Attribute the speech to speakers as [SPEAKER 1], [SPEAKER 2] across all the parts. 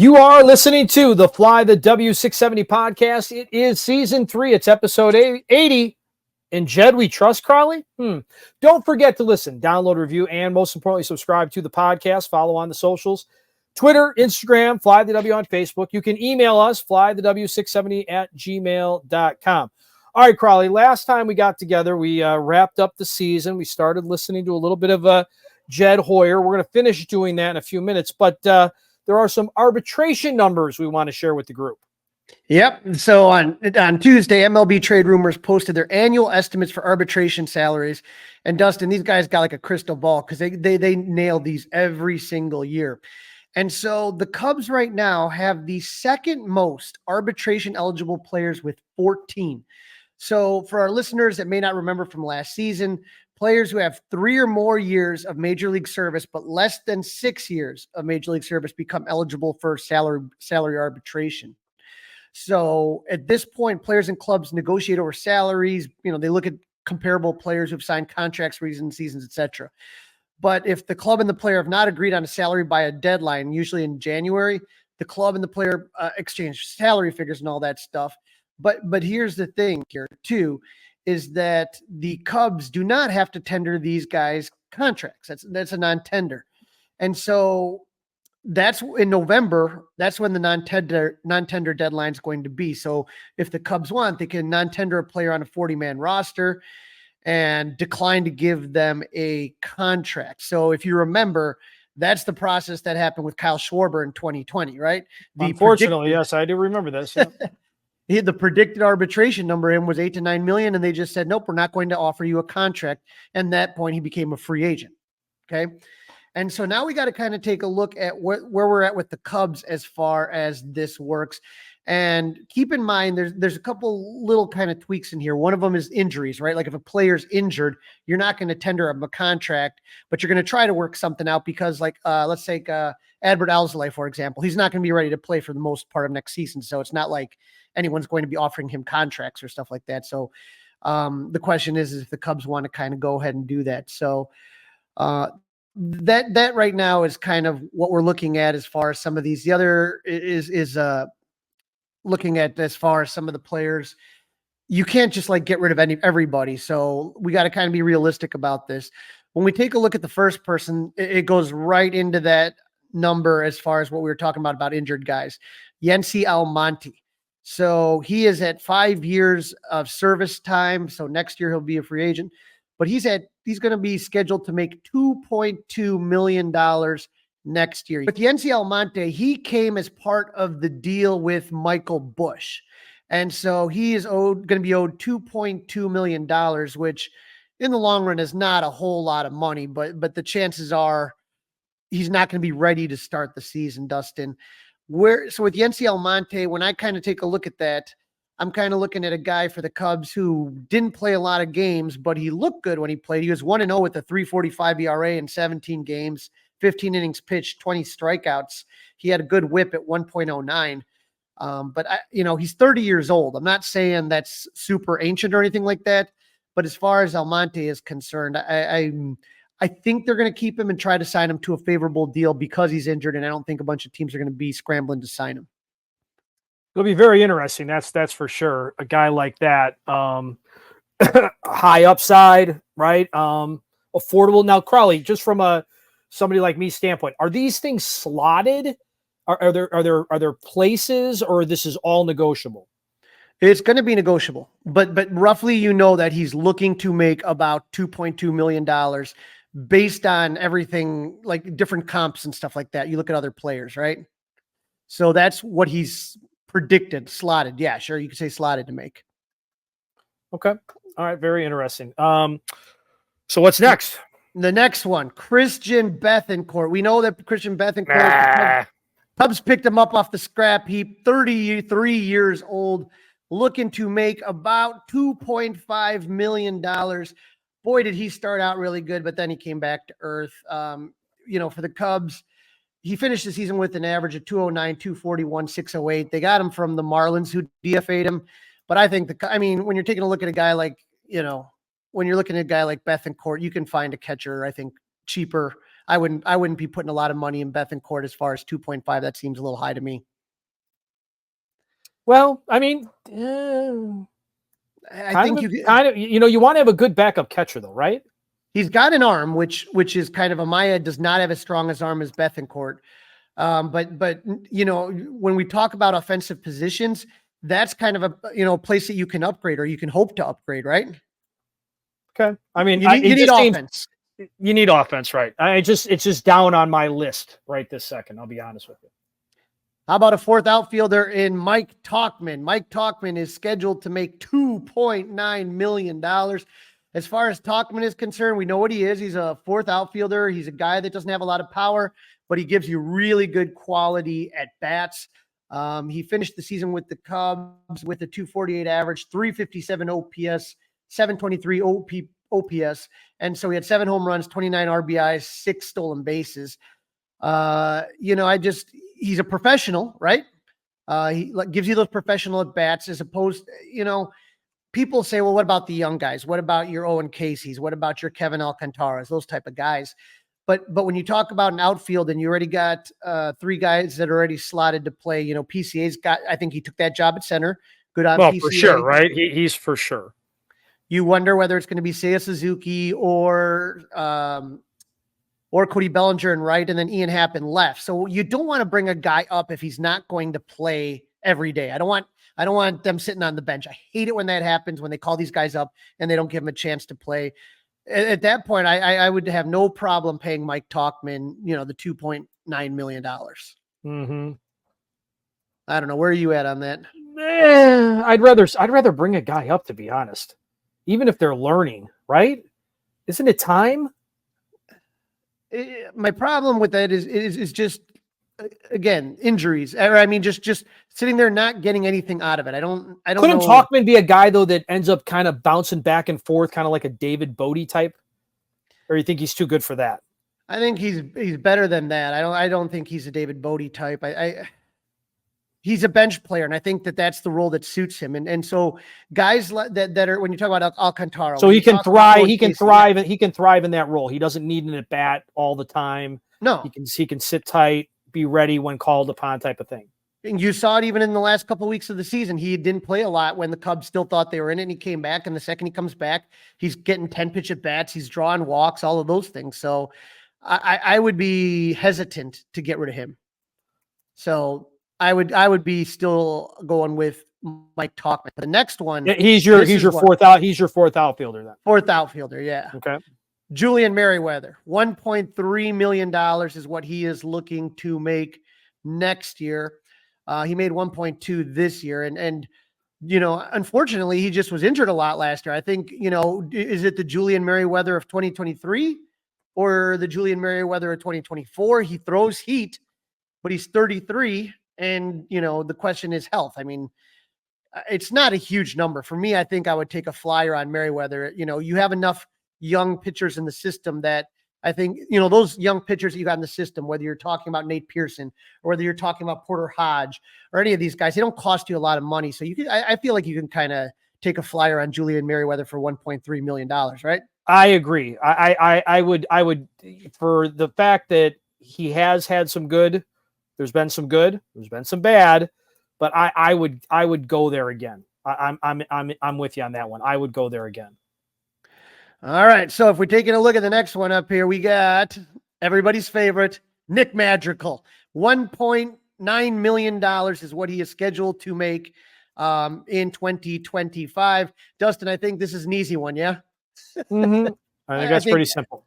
[SPEAKER 1] You are listening to the Fly the W670 podcast. It is season 3. It's episode 80. In Jed, we trust, Crawly? Don't forget to listen, download, review, and most importantly, subscribe to the podcast. Follow on the socials, Twitter, Instagram, Fly the W on Facebook. You can email us, flythew670@gmail.com. All right, Crawly, last time we got together, we wrapped up the season. We started listening to a little bit of Jed Hoyer. We're going to finish doing that in a few minutes, but there are some arbitration numbers we want to share with the group.
[SPEAKER 2] Yep. So on Tuesday, MLB Trade Rumors posted their annual estimates for arbitration salaries. And Dustin, these guys got like a crystal ball because they nail these every single year. And so the Cubs right now have the second most arbitration eligible players with 14. So for our listeners that may not remember from last season, players who have 3 or more years of major league service, but less than 6 years of major league service become eligible for salary arbitration. So at this point, players and clubs negotiate over salaries. You know, they look at comparable players who've signed contracts, recent seasons, etc. But if the club and the player have not agreed on a salary by a deadline, usually in January, the club and the player exchange salary figures and all that stuff. But here's the thing here too, is that the Cubs do not have to tender these guys contracts. That's a non-tender. And so that's in November. That's when the non-tender deadline is going to be. So if the Cubs want, they can non-tender a player on a 40-man roster and decline to give them a contract. So if you remember, that's the process that happened with Kyle Schwarber in 2020, right?
[SPEAKER 1] Unfortunately, yes, I do remember this. Yeah.
[SPEAKER 2] The predicted arbitration number in was $8 to $9 million, and they just said, nope, we're not going to offer you a contract. And at that point, he became a free agent. Okay. And so now we got to kind of take a look at where we're at with the Cubs as far as this works. And keep in mind, there's a couple little kind of tweaks in here. One of them is injuries, right? Like if a player's injured, you're not going to tender him a contract, but you're going to try to work something out because like, let's take Adbert Alzolay, for example. He's not going to be ready to play for the most part of next season. So it's not like anyone's going to be offering him contracts or stuff like that. So the question is if the Cubs want to kind of go ahead and do that. So that right now is kind of what we're looking at as far as some of these. The other is looking at as far as some of the players. You can't just like get rid of everybody. So we got to kind of be realistic about this. When we take a look at the first person, it goes right into that number as far as what we were talking about injured guys. Yency Almonte. So he is at 5 years of service time. So next year he'll be a free agent, but he's going to be scheduled to make $2.2 million next year. With Yency Almonte, he came as part of the deal with Michael Busch. And so he is going to be owed $2.2 million, which in the long run is not a whole lot of money, but the chances are he's not going to be ready to start the season, Dustin. So with Yency Almonte, when I kind of take a look at that, I'm kind of looking at a guy for the Cubs who didn't play a lot of games, but he looked good when he played. He was 1-0 with a 3.45 ERA in 17 games, 15 innings pitched, 20 strikeouts. He had a good whip at 1.09. But he's 30 years old. I'm not saying that's super ancient or anything like that. But as far as Almonte is concerned, I think they're going to keep him and try to sign him to a favorable deal because he's injured. And I don't think a bunch of teams are going to be scrambling to sign him.
[SPEAKER 1] It'll be very interesting. That's for sure. A guy like that, high upside, right? Affordable. Now, Crawly, just from somebody like me standpoint, are these things slotted? Are there places, or this is all negotiable?
[SPEAKER 2] It's going to be negotiable, but roughly, that he's looking to make about $2.2 million based on everything, like different comps and stuff like that. You look at other players, right? So that's what he's predicted, slotted. Yeah, sure. You could say slotted to make.
[SPEAKER 1] Okay. All right. Very interesting. So what's next?
[SPEAKER 2] The next one, Christian Bethancourt. We know that Christian Bethancourt, Cubs picked him up off the scrap heap, 33 years old, looking to make about $2.5 million. Boy, did he start out really good, but then he came back to earth. For the Cubs, he finished the season with an average of 209, 241, 608. They got him from the Marlins, who DFA'd him. But I think when you're taking a look at a guy like, when you're looking at a guy like Bethancourt, you can find a catcher, I think, cheaper I wouldn't be putting a lot of money in Bethancourt as far as 2.5. That seems a little high to me.
[SPEAKER 1] Well, I mean,
[SPEAKER 2] I think
[SPEAKER 1] you want to have a good backup catcher though, right?
[SPEAKER 2] He's got an arm, which is kind of Amaya does not have as strong as arm as Bethancourt. But when we talk about offensive positions, that's kind of a place that you can upgrade or you can hope to upgrade, right?
[SPEAKER 1] Okay. I mean,
[SPEAKER 2] you need offense.
[SPEAKER 1] You need offense, right? It's just down on my list right this second. I'll be honest with you.
[SPEAKER 2] How about a fourth outfielder in Mike Tauchman? Mike Tauchman is scheduled to make $2.9 million. As far as Tauchman is concerned, we know what he is. He's a fourth outfielder. He's a guy that doesn't have a lot of power, but he gives you really good quality at bats. He finished the season with the Cubs with a 248 average, 357 OPS, 723 OPS. And so he had 7 home runs, 29 RBIs, 6 stolen bases. He's a professional, right? He gives you those professional at bats as opposed, people say, well, what about the young guys? What about your Owen Casey's? What about your Kevin Alcantaras? Those type of guys. But when you talk about an outfield and you already got 3 guys that are already slotted to play, PCA's got, I think he took that job at center. Good on PCA.
[SPEAKER 1] For sure, right? He's for sure.
[SPEAKER 2] You wonder whether it's going to be Seiya Suzuki or Cody Bellinger in right, and then Ian Happ in left. So you don't want to bring a guy up if he's not going to play every day. I don't want them sitting on the bench. I hate it when that happens, when they call these guys up and they don't give them a chance to play. At that point, I would have no problem paying Mike Tauchman, the $2.9 million.
[SPEAKER 1] Mm-hmm.
[SPEAKER 2] I don't know. Where are you at on that?
[SPEAKER 1] I'd rather bring a guy up, to be honest, even if they're learning, right? Isn't it time?
[SPEAKER 2] My problem with that is just, again, injuries. I mean, just sitting there not getting anything out of it. I don't.
[SPEAKER 1] Couldn't Tauchman be a guy though that ends up kind of bouncing back and forth, kind of like a David Bodie type? Or you think he's too good for that?
[SPEAKER 2] I think he's better than that. I don't think he's a David Bodie type. He's a bench player, and I think that's the role that suits him. And so guys that are, when you talk about Alcantara,
[SPEAKER 1] so he can thrive. He can thrive, and he can thrive in that role. He doesn't need an at bat all the time.
[SPEAKER 2] No,
[SPEAKER 1] he can sit tight, be ready when called upon, type of thing.
[SPEAKER 2] And you saw it even in the last couple of weeks of the season. He didn't play a lot when the Cubs still thought they were in it, and he came back. And the second he comes back, he's getting 10 pitch at bats. He's drawing walks, all of those things. So I would be hesitant to get rid of him. So I would be still going with Mike Tauchman. The next one,
[SPEAKER 1] he's your fourth outfielder then.
[SPEAKER 2] Fourth outfielder, yeah.
[SPEAKER 1] Okay.
[SPEAKER 2] Julian Merriweather, $1.3 million is what he is looking to make next year. He made 1.2 this year, and unfortunately, he just was injured a lot last year. I think, is it the Julian Merriweather of 2023 or the Julian Merriweather of 2024? He throws heat, but he's 33. And, the question is health. I mean, it's not a huge number. For me, I think I would take a flyer on Merriweather. You have enough young pitchers in the system that I think, those young pitchers that you got in the system, whether you're talking about Nate Pearson or whether you're talking about Porter Hodge or any of these guys, they don't cost you a lot of money. So I feel like you can kind of take a flyer on Julian Merriweather for $1.3 million, right?
[SPEAKER 1] I agree. I would, for the fact that he has had some good. There's been some good, there's been some bad, but I would go there again. I'm with you on that one. I would go there again.
[SPEAKER 2] All right. So if we're taking a look at the next one up here, we got everybody's favorite, Nick Madrigal. $1.9 million is what he is scheduled to make in 2025. Dustin, I think this is an easy one, yeah?
[SPEAKER 1] Mm-hmm. I think that's pretty simple.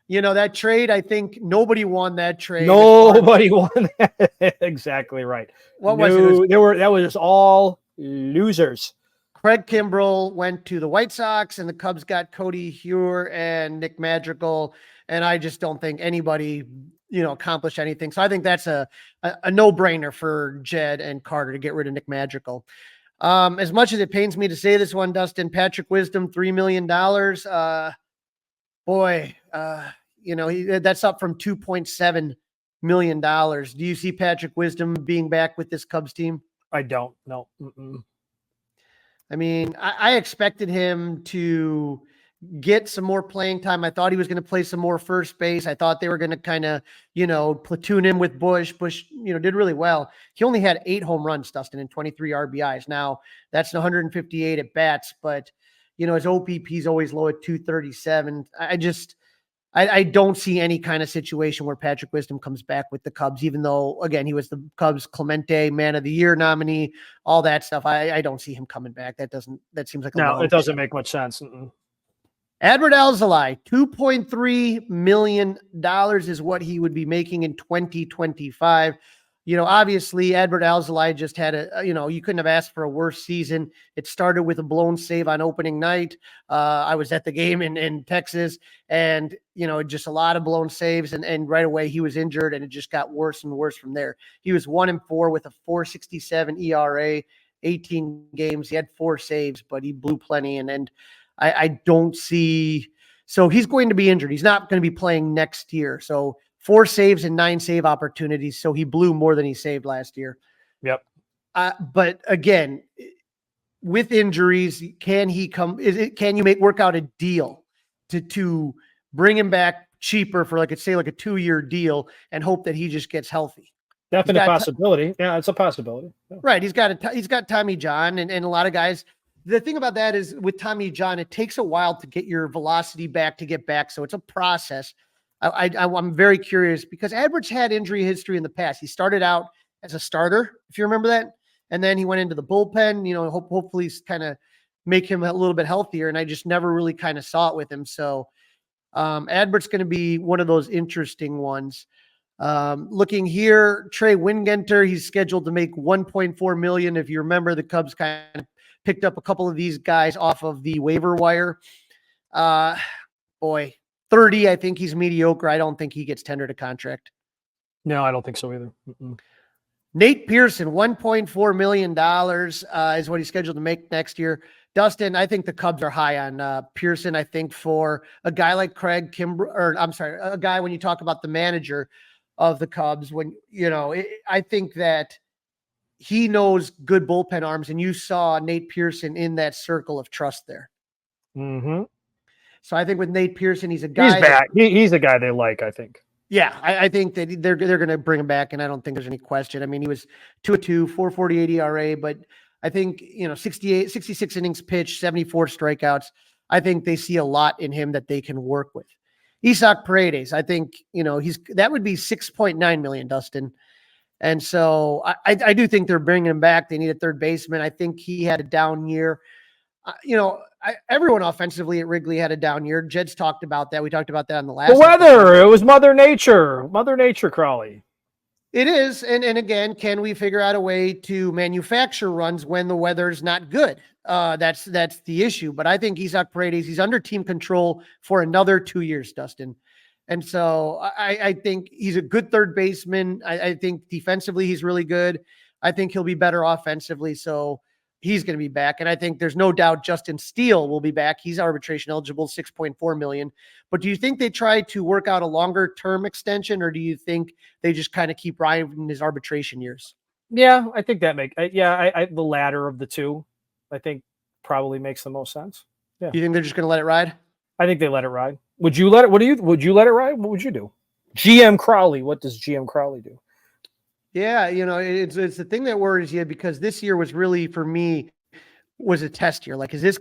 [SPEAKER 2] That trade, I think nobody won that trade.
[SPEAKER 1] Nobody won that. Exactly right.
[SPEAKER 2] What was it?
[SPEAKER 1] That was all losers.
[SPEAKER 2] Craig Kimbrell went to the White Sox, and the Cubs got Cody Heuer and Nick Madrigal. And I just don't think anybody, accomplished anything. So I think that's a no-brainer for Jed and Carter to get rid of Nick Madrigal. As much as it pains me to say this one, Dustin, Patrick Wisdom, $3 million. That's up from $2.7 million. Do you see Patrick Wisdom being back with this Cubs team?
[SPEAKER 1] I don't. No. Mm-mm.
[SPEAKER 2] I mean, I expected him to get some more playing time. I thought he was going to play some more first base. I thought they were going to kind of, platoon him with Bush. Bush, did really well. He only had 8 home runs, Dustin, and 23 RBIs. Now that's 158 at bats, but his OPP is always low at 237. I don't see any kind of situation where Patrick Wisdom comes back with the Cubs, even though, again, he was the Cubs Clemente Man of the Year nominee, all that stuff. I don't see him coming back. That seems like
[SPEAKER 1] No, it doesn't make much sense.
[SPEAKER 2] Edward Alzolay, $2.3 million is what he would be making in 2025. Obviously, Edward Alzolay just had you couldn't have asked for a worse season. It started with a blown save on opening night. I was at the game in Texas, and, just a lot of blown saves. And right away he was injured, and it just got worse and worse from there. He was 1-4 with a 4.67 ERA, 18 games. He had 4 saves, but he blew plenty. And I don't see, so he's going to be injured. He's not going to be playing next year. So 4 saves and 9 save opportunities. So he blew more than he saved last year.
[SPEAKER 1] Yep.
[SPEAKER 2] But again, with injuries, can you work out a deal to bring him back cheaper for like a 2-year deal and hope that he just gets healthy?
[SPEAKER 1] Definite possibility. Yeah, it's a possibility. Yeah.
[SPEAKER 2] Right. He's got Tommy John and a lot of guys. The thing about that is with Tommy John, it takes a while to get your velocity back, to get back. So it's a process. I'm very curious because Edwards had injury history in the past. He started out as a starter, if you remember that. And then he went into the bullpen, hopefully kind of make him a little bit healthier. And I just never really kind of saw it with him. So Edwards going to be one of those interesting ones. Looking here, Trey Wingenter, he's scheduled to make $1.4 million. If you remember, the Cubs kind of picked up a couple of these guys off of the waiver wire. 30, I think he's mediocre. I don't think he gets tendered a contract.
[SPEAKER 1] No, I don't think so either.
[SPEAKER 2] Nate Pearson, $1.4 million is what he's scheduled to make next year. Dustin, I think the Cubs are high on Pearson. I think for a guy like Craig a guy when you talk about the manager of the Cubs, I think that he knows good bullpen arms, and you saw Nate Pearson in that circle of trust there.
[SPEAKER 1] Mm-hmm. So
[SPEAKER 2] I think with Nate Pearson, he's a guy.
[SPEAKER 1] He's back. He's a guy they like, I think.
[SPEAKER 2] Yeah, I think that they're going to bring him back, and I don't think there's any question. I mean, he was 2-2, 4.48 ERA, but I think 66 innings pitched, 74 strikeouts. I think they see a lot in him that they can work with. Isaac Paredes, I think that would be $6.9 million, Dustin. And so I do think they're bringing him back. They need a third baseman. I think he had a down year. Everyone offensively at Wrigley had a down year. Jed's talked about that. We talked about that on the last.
[SPEAKER 1] The weather. It was Mother Nature. Mother Nature, Crawly.
[SPEAKER 2] It is. And again, can we figure out a way to manufacture runs when the weather's not good? That's the issue. But I think Isaac Paredes, he's under team control for another 2 years, Dustin. And so I think he's a good third baseman. I think defensively he's really good. I think he'll be better offensively. So he's going to be back. And I think there's no doubt Justin Steele will be back. He's arbitration eligible, $6.4 million. But do you think they try to work out a longer term extension, or do you think they just kind of keep riding his arbitration years?
[SPEAKER 1] Yeah, I think that the latter of the two, I think probably makes the most sense. Yeah.
[SPEAKER 2] You think they're just going to let it ride?
[SPEAKER 1] I think they let it ride. Would you let it? Would you let it ride? What would you do? GM Crawly. What does GM Crawly do?
[SPEAKER 2] Yeah, it's the thing that worries you, because this year was really, for me, was a test year. Like, is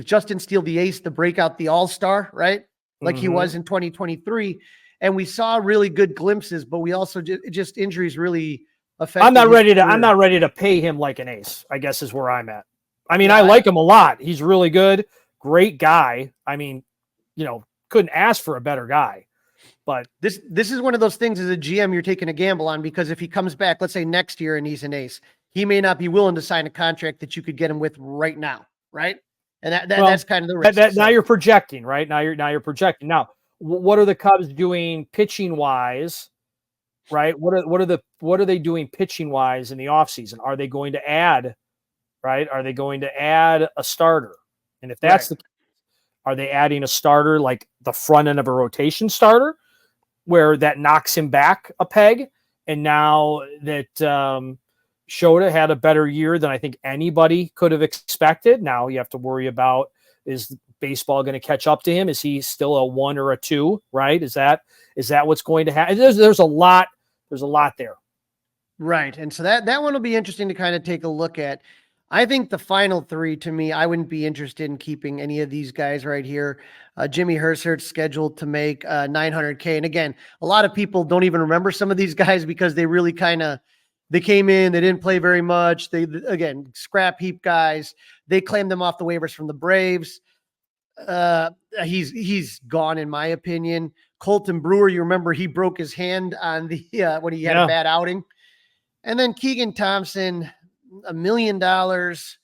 [SPEAKER 2] Justin Steele the ace, the breakout, the all-star, right? Like he was in 2023. And we saw really good glimpses, but we also just injuries really affected.
[SPEAKER 1] I'm not ready to pay him like an ace, I guess is where I'm at. I mean, I like him a lot. He's really good. Great guy. I mean, couldn't ask for a better guy. But
[SPEAKER 2] this is one of those things as a GM you're taking a gamble on, because if he comes back, let's say next year, and he's an ace, he may not be willing to sign a contract that you could get him with right now, right? And that's kind of the risk.
[SPEAKER 1] Now you're projecting, right? Now you're projecting. Now, what are the Cubs doing pitching wise, right? What are they doing pitching wise in the offseason? Are they going to add, right? Are they going to add a starter? And if that's the case, are they adding a starter like the front end of a rotation starter, where that knocks him back a peg? And now that Shota had a better year than I think anybody could have expected. Now you have to worry about, is baseball going to catch up to him? Is he still a 1 or a 2, right? Is that what's going to happen? There's a lot there.
[SPEAKER 2] Right. And so that one will be interesting to kind of take a look at. I think the final 3, to me, I wouldn't be interested in keeping any of these guys right here. Jimmy Hersert's scheduled to make $900K. And again, a lot of people don't even remember some of these guys because they really they came in, they didn't play very much. They, again, scrap heap guys. They claimed them off the waivers from the Braves. He's gone, in my opinion. Colton Brewer, you remember he broke his hand on the when he had a bad outing. And then Keegan Thompson, $1 million. Didn't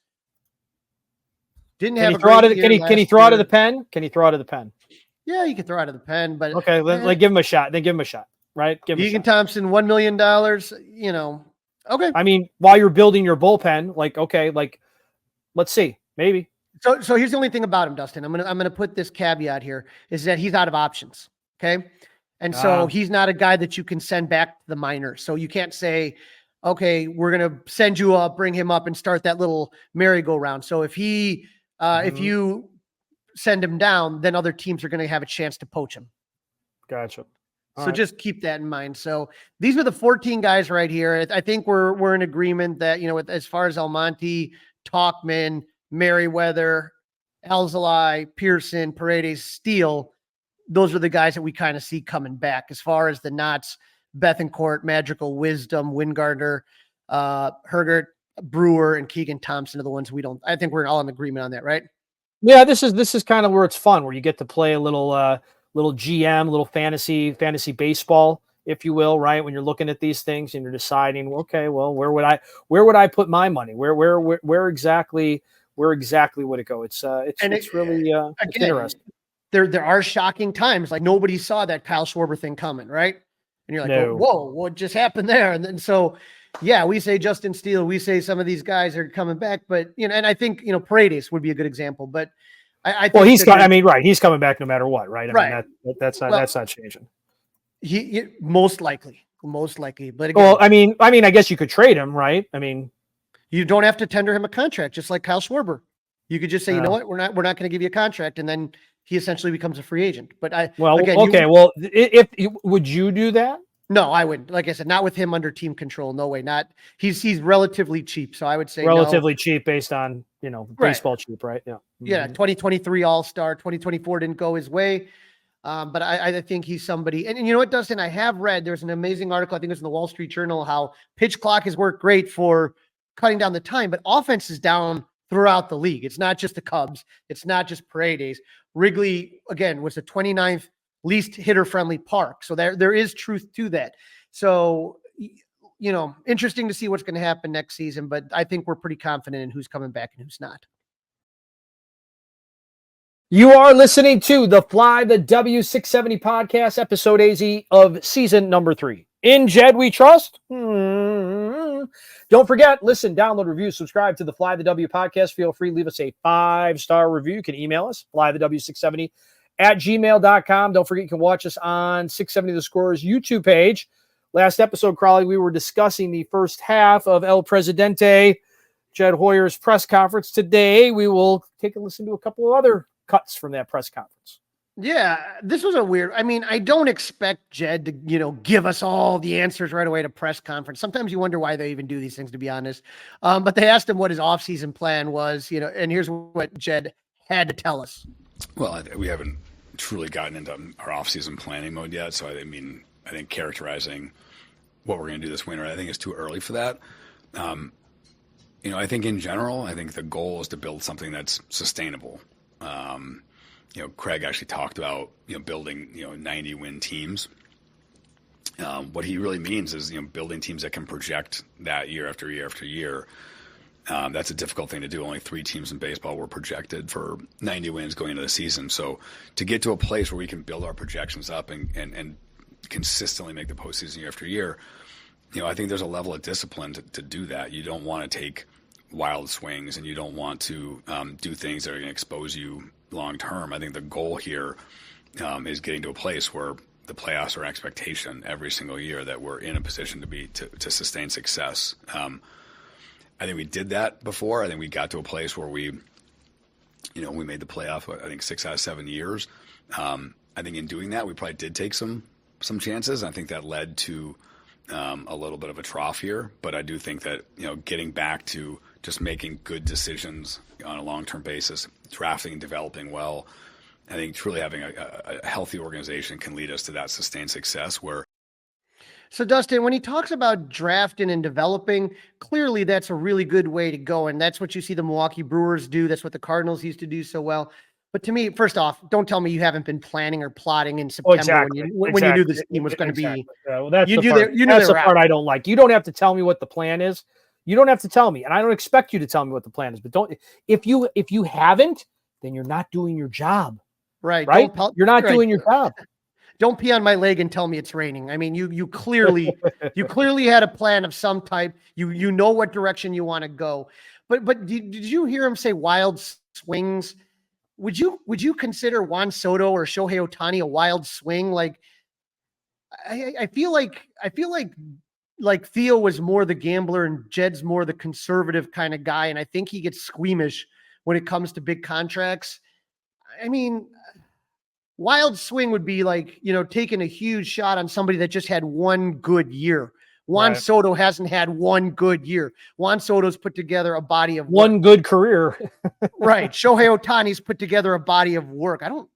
[SPEAKER 2] have a great year.
[SPEAKER 1] Can he throw out of the pen? Can he throw out of the pen?
[SPEAKER 2] Yeah, you can throw out of the pen, but
[SPEAKER 1] okay, let give him a shot. Then give him a shot, right?
[SPEAKER 2] Keegan Thompson, $1 million. Okay.
[SPEAKER 1] I mean, while you're building your bullpen, let's see, maybe.
[SPEAKER 2] So here's the only thing about him, Dustin. I'm gonna put this caveat here, is that he's out of options. Okay. And so he's not a guy that you can send back to the minors. So you can't say, okay, we're going to send you up, bring him up and start that little merry-go-round. So if if you send him down, then other teams are going to have a chance to poach him.
[SPEAKER 1] Gotcha.
[SPEAKER 2] So just keep that in mind. So these are the 14 guys right here. I think we're in agreement that, as far as Almonte, Talkman, Merriweather, Alzolay, Pearson, Paredes, Steele, those are the guys that we kind of see coming back. As far as the Knots, Bethancourt, Magical, Wisdom, Wingardner, Hergert, Brewer, and Keegan Thompson are the ones I think we're all in agreement on that, right?
[SPEAKER 1] Yeah, this is kind of where it's fun, where you get to play a little GM, little fantasy baseball, if you will, right? When you're looking at these things and you're deciding, okay, well, where would I put my money? Where exactly would it go? It's really interesting.
[SPEAKER 2] There are shocking times, like nobody saw that Kyle Schwarber thing coming, right? And you're like, whoa, what just happened there? And then so, yeah, we say Justin Steele, we say some of these guys are coming back, but and I think Paredes would be a good example, but I think
[SPEAKER 1] he's coming back no matter what, right? I mean, that's not changing.
[SPEAKER 2] He most likely, but again,
[SPEAKER 1] well, I mean, I guess you could trade him, right? I mean,
[SPEAKER 2] you don't have to tender him a contract, just like Kyle Schwarber. You could just say, you know what, we're not going to give you a contract, and then he essentially becomes a free agent. But
[SPEAKER 1] if would you do that?
[SPEAKER 2] No, I wouldn't. Like I said, not with him under team control. No way. Not he's relatively cheap. So I would say
[SPEAKER 1] relatively cheap based on, baseball cheap, right? Yeah.
[SPEAKER 2] Yeah. 2023 All-Star, 2024 didn't go his way. But I think he's somebody, and you know what, Dustin, I have read, there's an amazing article, I think it was in the Wall Street Journal, how pitch clock has worked great for cutting down the time, but offense is down throughout the league. It's not just the Cubs. It's not just Paredes. Wrigley, again, was the 29th least hitter-friendly park. So there is truth to that. So, interesting to see what's going to happen next season, but I think we're pretty confident in who's coming back and who's not.
[SPEAKER 1] You are listening to the Fly the W670 podcast, episode AZ of season number 3. In Jed we trust. Don't forget, listen, download, review, subscribe to the Fly the W podcast. Feel free, leave us a 5-star review. You can email us, flythew670@gmail.com. Don't forget, you can watch us on 670 The Score's YouTube page. Last episode, Crawly, we were discussing the first half of El Presidente, Jed Hoyer's press conference. Today, we will take a listen to a couple of other cuts from that press conference.
[SPEAKER 2] Yeah, this was I don't expect Jed to, give us all the answers right away to press conference. Sometimes you wonder why they even do these things, to be honest. But they asked him what his offseason plan was, and here's what Jed had to tell us.
[SPEAKER 3] Well, we haven't truly gotten into our offseason planning mode yet. So, I think characterizing what we're going to do this winter, I think it's too early for that. I think in general, I think the goal is to build something that's sustainable. Craig actually talked about, building, 90-win teams. What he really means is, building teams that can project that year after year after year. That's a difficult thing to do. Only 3 teams in baseball were projected for 90 wins going into the season. So to get to a place where we can build our projections up and consistently make the postseason year after year, I think there's a level of discipline to do that. You don't want to take wild swings, and you don't want to do things that are going to expose you long term. I think the goal here is getting to a place where the playoffs are an expectation every single year, that we're in a position to sustain success. I think we did that before. I think we got to a place where we We made the playoff, I think 6 out of 7 years. I think in doing that, we probably did take some chances. I think that led to a little bit of a trough here, but I do think that, getting back to just making good decisions on a long-term basis, drafting and developing well, I think truly having a healthy organization can lead us to that sustained success where.
[SPEAKER 2] So Dustin, when he talks about drafting and developing, clearly that's a really good way to go. And that's what you see the Milwaukee Brewers do. That's what the Cardinals used to do so well. But to me, first off, don't tell me you haven't been planning or plotting in September when you knew this team was going to be.
[SPEAKER 1] Well, that's the part I don't like. You don't have to tell me what the plan is. You don't have to tell me, and I don't expect you to tell me what the plan is. But if you haven't, then you're not doing your job.
[SPEAKER 2] Right.
[SPEAKER 1] You're not doing your job.
[SPEAKER 2] Don't pee on my leg and tell me it's raining. I mean, you clearly had a plan of some type. You know what direction you want to go. But did you hear him say wild swings? Would you consider Juan Soto or Shohei Ohtani a wild swing? Like, I feel like Theo was more the gambler and Jed's more the conservative kind of guy, and I think he gets squeamish when it comes to big contracts. I mean, wild swing would be like, taking a huge shot on somebody that just had one good year. Juan Soto hasn't had one good year. Juan Soto's put together a body of
[SPEAKER 1] one good career.
[SPEAKER 2] Right. Shohei Ohtani's put together a body of work. I don't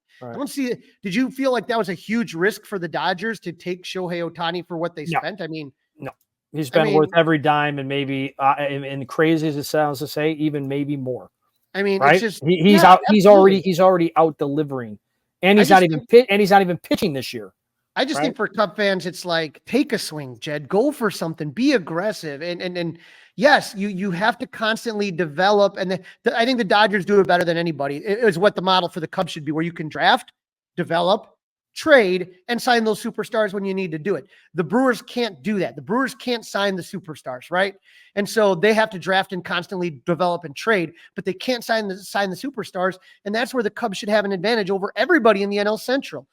[SPEAKER 2] see it. Did you feel like that was a huge risk for the Dodgers to take Shohei Ohtani for what they spent? I mean,
[SPEAKER 1] no. He's been worth every dime, and maybe, and crazy as it sounds to say, even maybe more.
[SPEAKER 2] I mean,
[SPEAKER 1] right?
[SPEAKER 2] It's just
[SPEAKER 1] he's out. He's already out delivering, and he's not even pitching this year.
[SPEAKER 2] I just think for Cub fans, it's like, take a swing, Jed, go for something, be aggressive. And yes, you have to constantly develop. And I think the Dodgers do it better than anybody. It is what the model for the Cubs should be, where you can draft, develop, trade, and sign those superstars when you need to do it. The Brewers can't do that. The Brewers can't sign the superstars, right? And so they have to draft and constantly develop and trade, but they can't sign the superstars. And that's where the Cubs should have an advantage over everybody in the NL Central.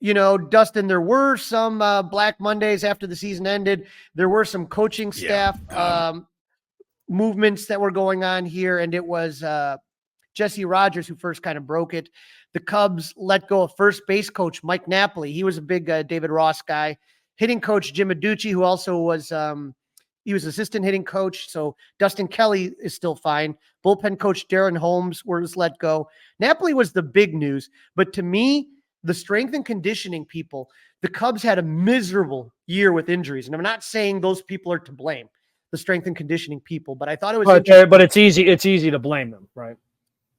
[SPEAKER 2] Dustin, there were some Black Mondays after the season ended. There were some coaching staff movements that were going on here, and it was Jesse Rogers who first kind of broke it. The Cubs let go of first base coach Mike Napoli. He was a big David Ross guy. Hitting coach Jim Adducci, who also was he was assistant hitting coach. So Dustin Kelly is still fine. Bullpen coach Darren Holmes was let go. Napoli was the big news, but to me, the strength and conditioning people, the Cubs had a miserable year with injuries. And I'm not saying those people are to blame, the strength and conditioning people, but I thought it was
[SPEAKER 1] but it's easy to blame them, right?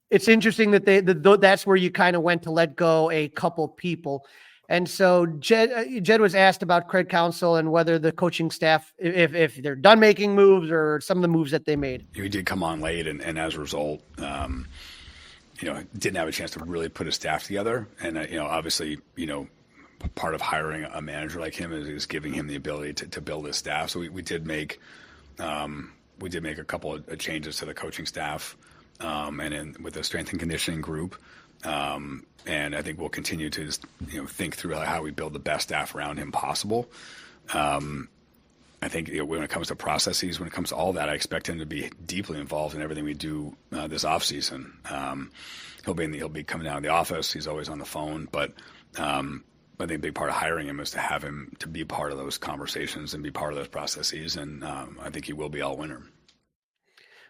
[SPEAKER 2] It's interesting that that's where you kind of went to let go a couple people. And so Jed was asked about Craig Counsell and whether the coaching staff, if they're done making moves or some of the moves that they made.
[SPEAKER 3] He did come on late, and as a result, didn't have a chance to really put his staff together. And, obviously, part of hiring a manager like him is giving him the ability to build his staff. So we did make a couple of changes to the coaching staff, and with the strength and conditioning group. And I think we'll continue to just, think through how we build the best staff around him possible. I think when it comes to processes, when it comes to all that, I expect him to be deeply involved in everything we do this offseason. He'll be coming down to the office. He's always on the phone, but I think a big part of hiring him is to have him to be part of those conversations and be part of those processes. And I think he will be all winter.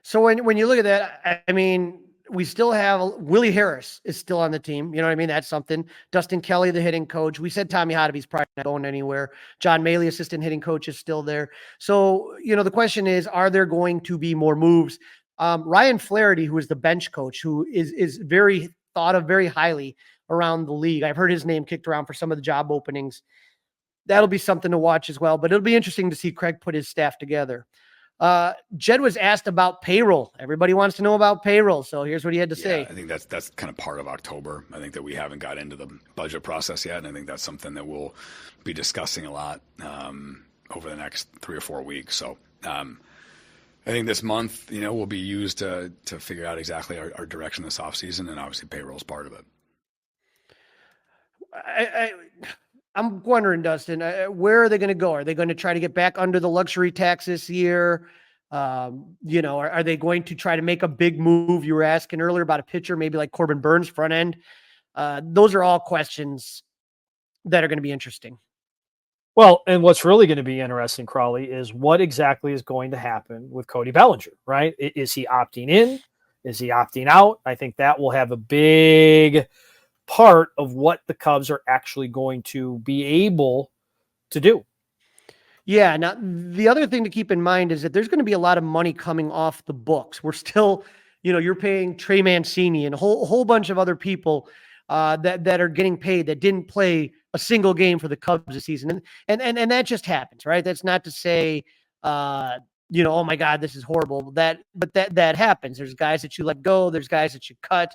[SPEAKER 2] So when you look at that, I mean, we still have Willie Harris is still on the team. You know what I mean? That's something. Dustin Kelly, the hitting coach. We said Tommy Hotaby's probably not going anywhere. John Maley, assistant hitting coach, is still there. So, the question is, are there going to be more moves? Ryan Flaherty, who is the bench coach, who is very thought of very highly around the league. I've heard his name kicked around for some of the job openings. That'll be something to watch as well, but it'll be interesting to see Craig put his staff together. Jed was asked about payroll. Everybody wants to know about payroll. So here's what he had to say.
[SPEAKER 3] I think that's kind of part of October. I think that we haven't got into the budget process yet. And I think that's something that we'll be discussing a lot, over the next 3 or 4 weeks. So, I think this month, will be used to figure out exactly our direction this offseason, and obviously payroll is part of it.
[SPEAKER 2] I'm wondering, Dustin, where are they going to go? Are they going to try to get back under the luxury tax this year? Are they going to try to make a big move? You were asking earlier about a pitcher, maybe like Corbin Burns front end. Those are all questions that are going to be interesting.
[SPEAKER 1] Well, and what's really going to be interesting, Crawly, is what exactly is going to happen with Cody Bellinger, right? Is he opting in? Is he opting out? I think that will have a big part of what the Cubs are actually going to be able to do.
[SPEAKER 2] Yeah. Now, the other thing to keep in mind is that there's going to be a lot of money coming off the books. We're still, you're paying Trey Mancini and a whole bunch of other people that are getting paid that didn't play a single game for the Cubs this season. And that just happens, right? That's not to say, oh my God, this is horrible. But that happens. There's guys that you let go. There's guys that you cut,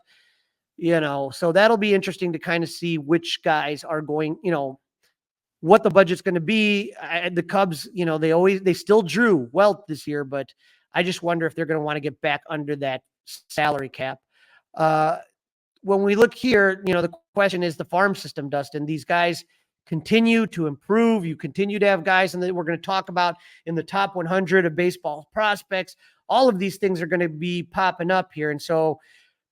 [SPEAKER 2] so that'll be interesting to kind of see which guys are going, what the budget's going to be. The Cubs, they still drew well this year, but I just wonder if they're going to want to get back under that salary cap. When we look here, the question is the farm system, Dustin. These guys continue to improve. You continue to have guys, and then we're going to talk about in the top 100 of baseball prospects. All of these things are going to be popping up here. And so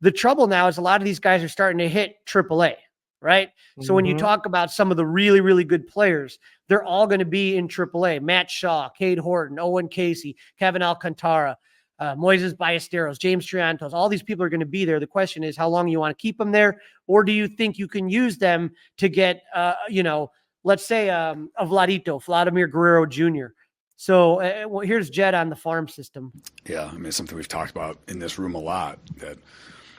[SPEAKER 2] the trouble now is a lot of these guys are starting to hit AAA, right? Mm-hmm. So when you talk about some of the really, really good players, they're all going to be in AAA. Matt Shaw, Cade Horton, Owen Casey, Kevin Alcantara, Moises Ballesteros, James Triantos, all these people are going to be there. The question is how long you want to keep them there, or do you think you can use them to get, let's say a Vladimir Guerrero Jr. So here's Jed on the farm system.
[SPEAKER 3] Yeah, I mean, it's something we've talked about in this room a lot, that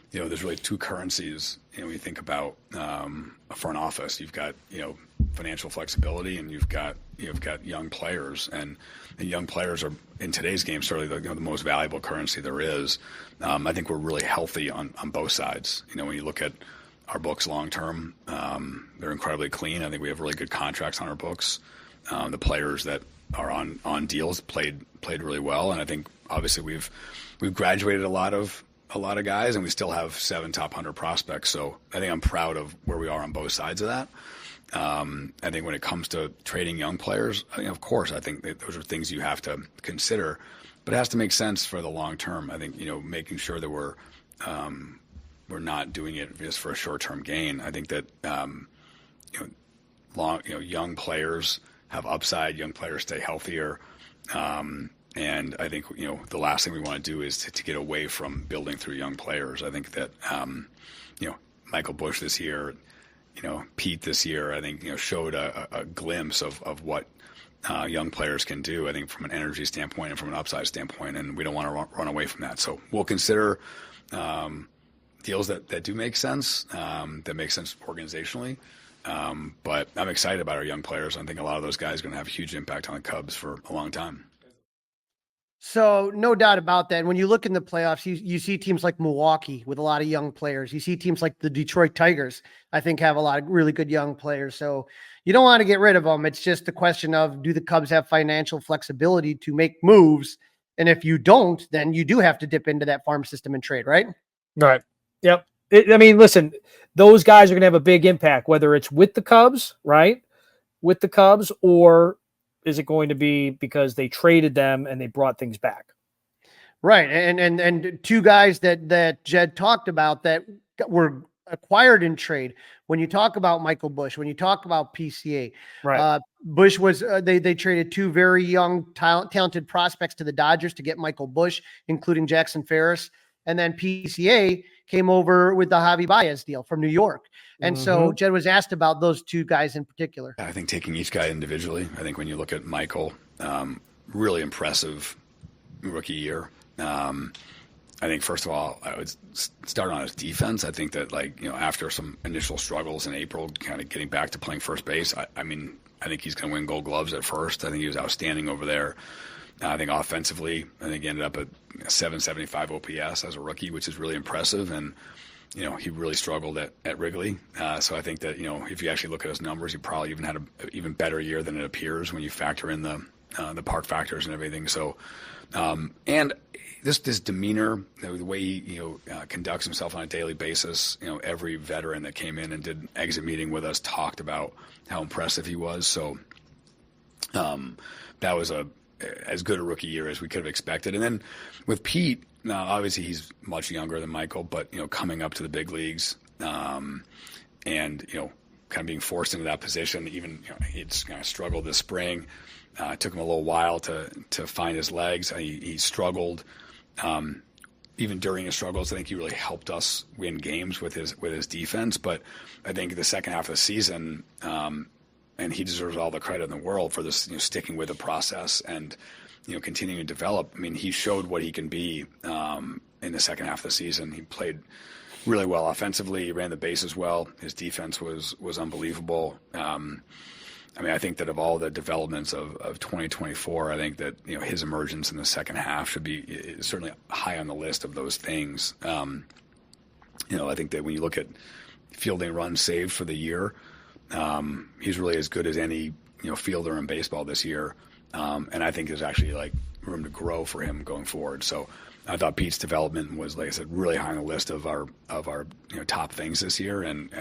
[SPEAKER 3] there's really two currencies. When you think about a front office, you've got financial flexibility, and you've got young players, and young players are in today's game certainly the most valuable currency there is. I think we're really healthy on both sides. When you look at our books long term, they're incredibly clean. I think we have really good contracts on our books. The players that are on deals played really well, and I think obviously we've graduated a lot of guys, and we still have 7 top 100 prospects. So I think I'm proud of where we are on both sides of that. I think when it comes to trading young players, of course, I think that those are things you have to consider, but it has to make sense for the long term. I think, making sure that we're not doing it just for a short-term gain. I think that, young players have upside, young players stay healthier. And I think, the last thing we want to do is to get away from building through young players. I think that, Michael Busch this year, Pete this year, I think, showed a glimpse of what young players can do, I think, from an energy standpoint and from an upside standpoint, and we don't want to run away from that. So we'll consider deals that do make sense, that make sense organizationally. But I'm excited about our young players. I think a lot of those guys are going to have a huge impact on the Cubs for a long time.
[SPEAKER 2] So no doubt about that. When you look in the playoffs, you see teams like Milwaukee with a lot of young players. You see teams like the Detroit Tigers, I think, have a lot of really good young players. So you don't want to get rid of them. It's just a question of, do the Cubs have financial flexibility to make moves? And if you don't, then you do have to dip into that farm system and trade, right?
[SPEAKER 1] Right. Yep. Listen, those guys are going to have a big impact, whether it's with the Cubs, right? With the Cubs, or is it going to be because they traded them and they brought things back?
[SPEAKER 2] Right. And two guys that Jed talked about that were acquired in trade. When you talk about Michael Busch, when you talk about PCA,
[SPEAKER 1] right.
[SPEAKER 2] Busch was, they traded 2 very young, talented prospects to the Dodgers to get Michael Busch, including Jackson Ferris. And then PCA came over with the Javi Baez deal from New York. And so Jed was asked about those 2 guys in particular.
[SPEAKER 3] I think taking each guy individually, I think when you look at Michael, really impressive rookie year. I think, first of all, I would start on his defense. I think that, after some initial struggles in April, kind of getting back to playing first base, I think he's going to win Gold Gloves at first. I think he was outstanding over there. I think offensively, he ended up at 775 OPS as a rookie, which is really impressive. And, he really struggled at Wrigley. So I think that, if you actually look at his numbers, he probably even had an even better year than it appears when you factor in the park factors and everything. So, and this demeanor, the way he, conducts himself on a daily basis, every veteran that came in and did an exit meeting with us talked about how impressive he was. So, that was as good a rookie year as we could have expected. And then with Pete, now obviously he's much younger than Michael, but coming up to the big leagues, and kind of being forced into that position. Even he'd kind of struggled this spring. It took him a little while to find his legs. He struggled. Even during his struggles, I think he really helped us win games with his defense. But I think the second half of the season, and he deserves all the credit in the world for this, sticking with the process and continuing to develop. I mean, he showed what he can be in the second half of the season. He played really well offensively. He ran the bases well. His defense was unbelievable. I think that of all the developments of 2024, I think that his emergence in the second half should be certainly high on the list of those things. I think that when you look at fielding runs saved for the year, he's really as good as any fielder in baseball this year, and I think there's actually room to grow for him going forward. So I thought Pete's development was, like I said, really high on the list of our top things this year, and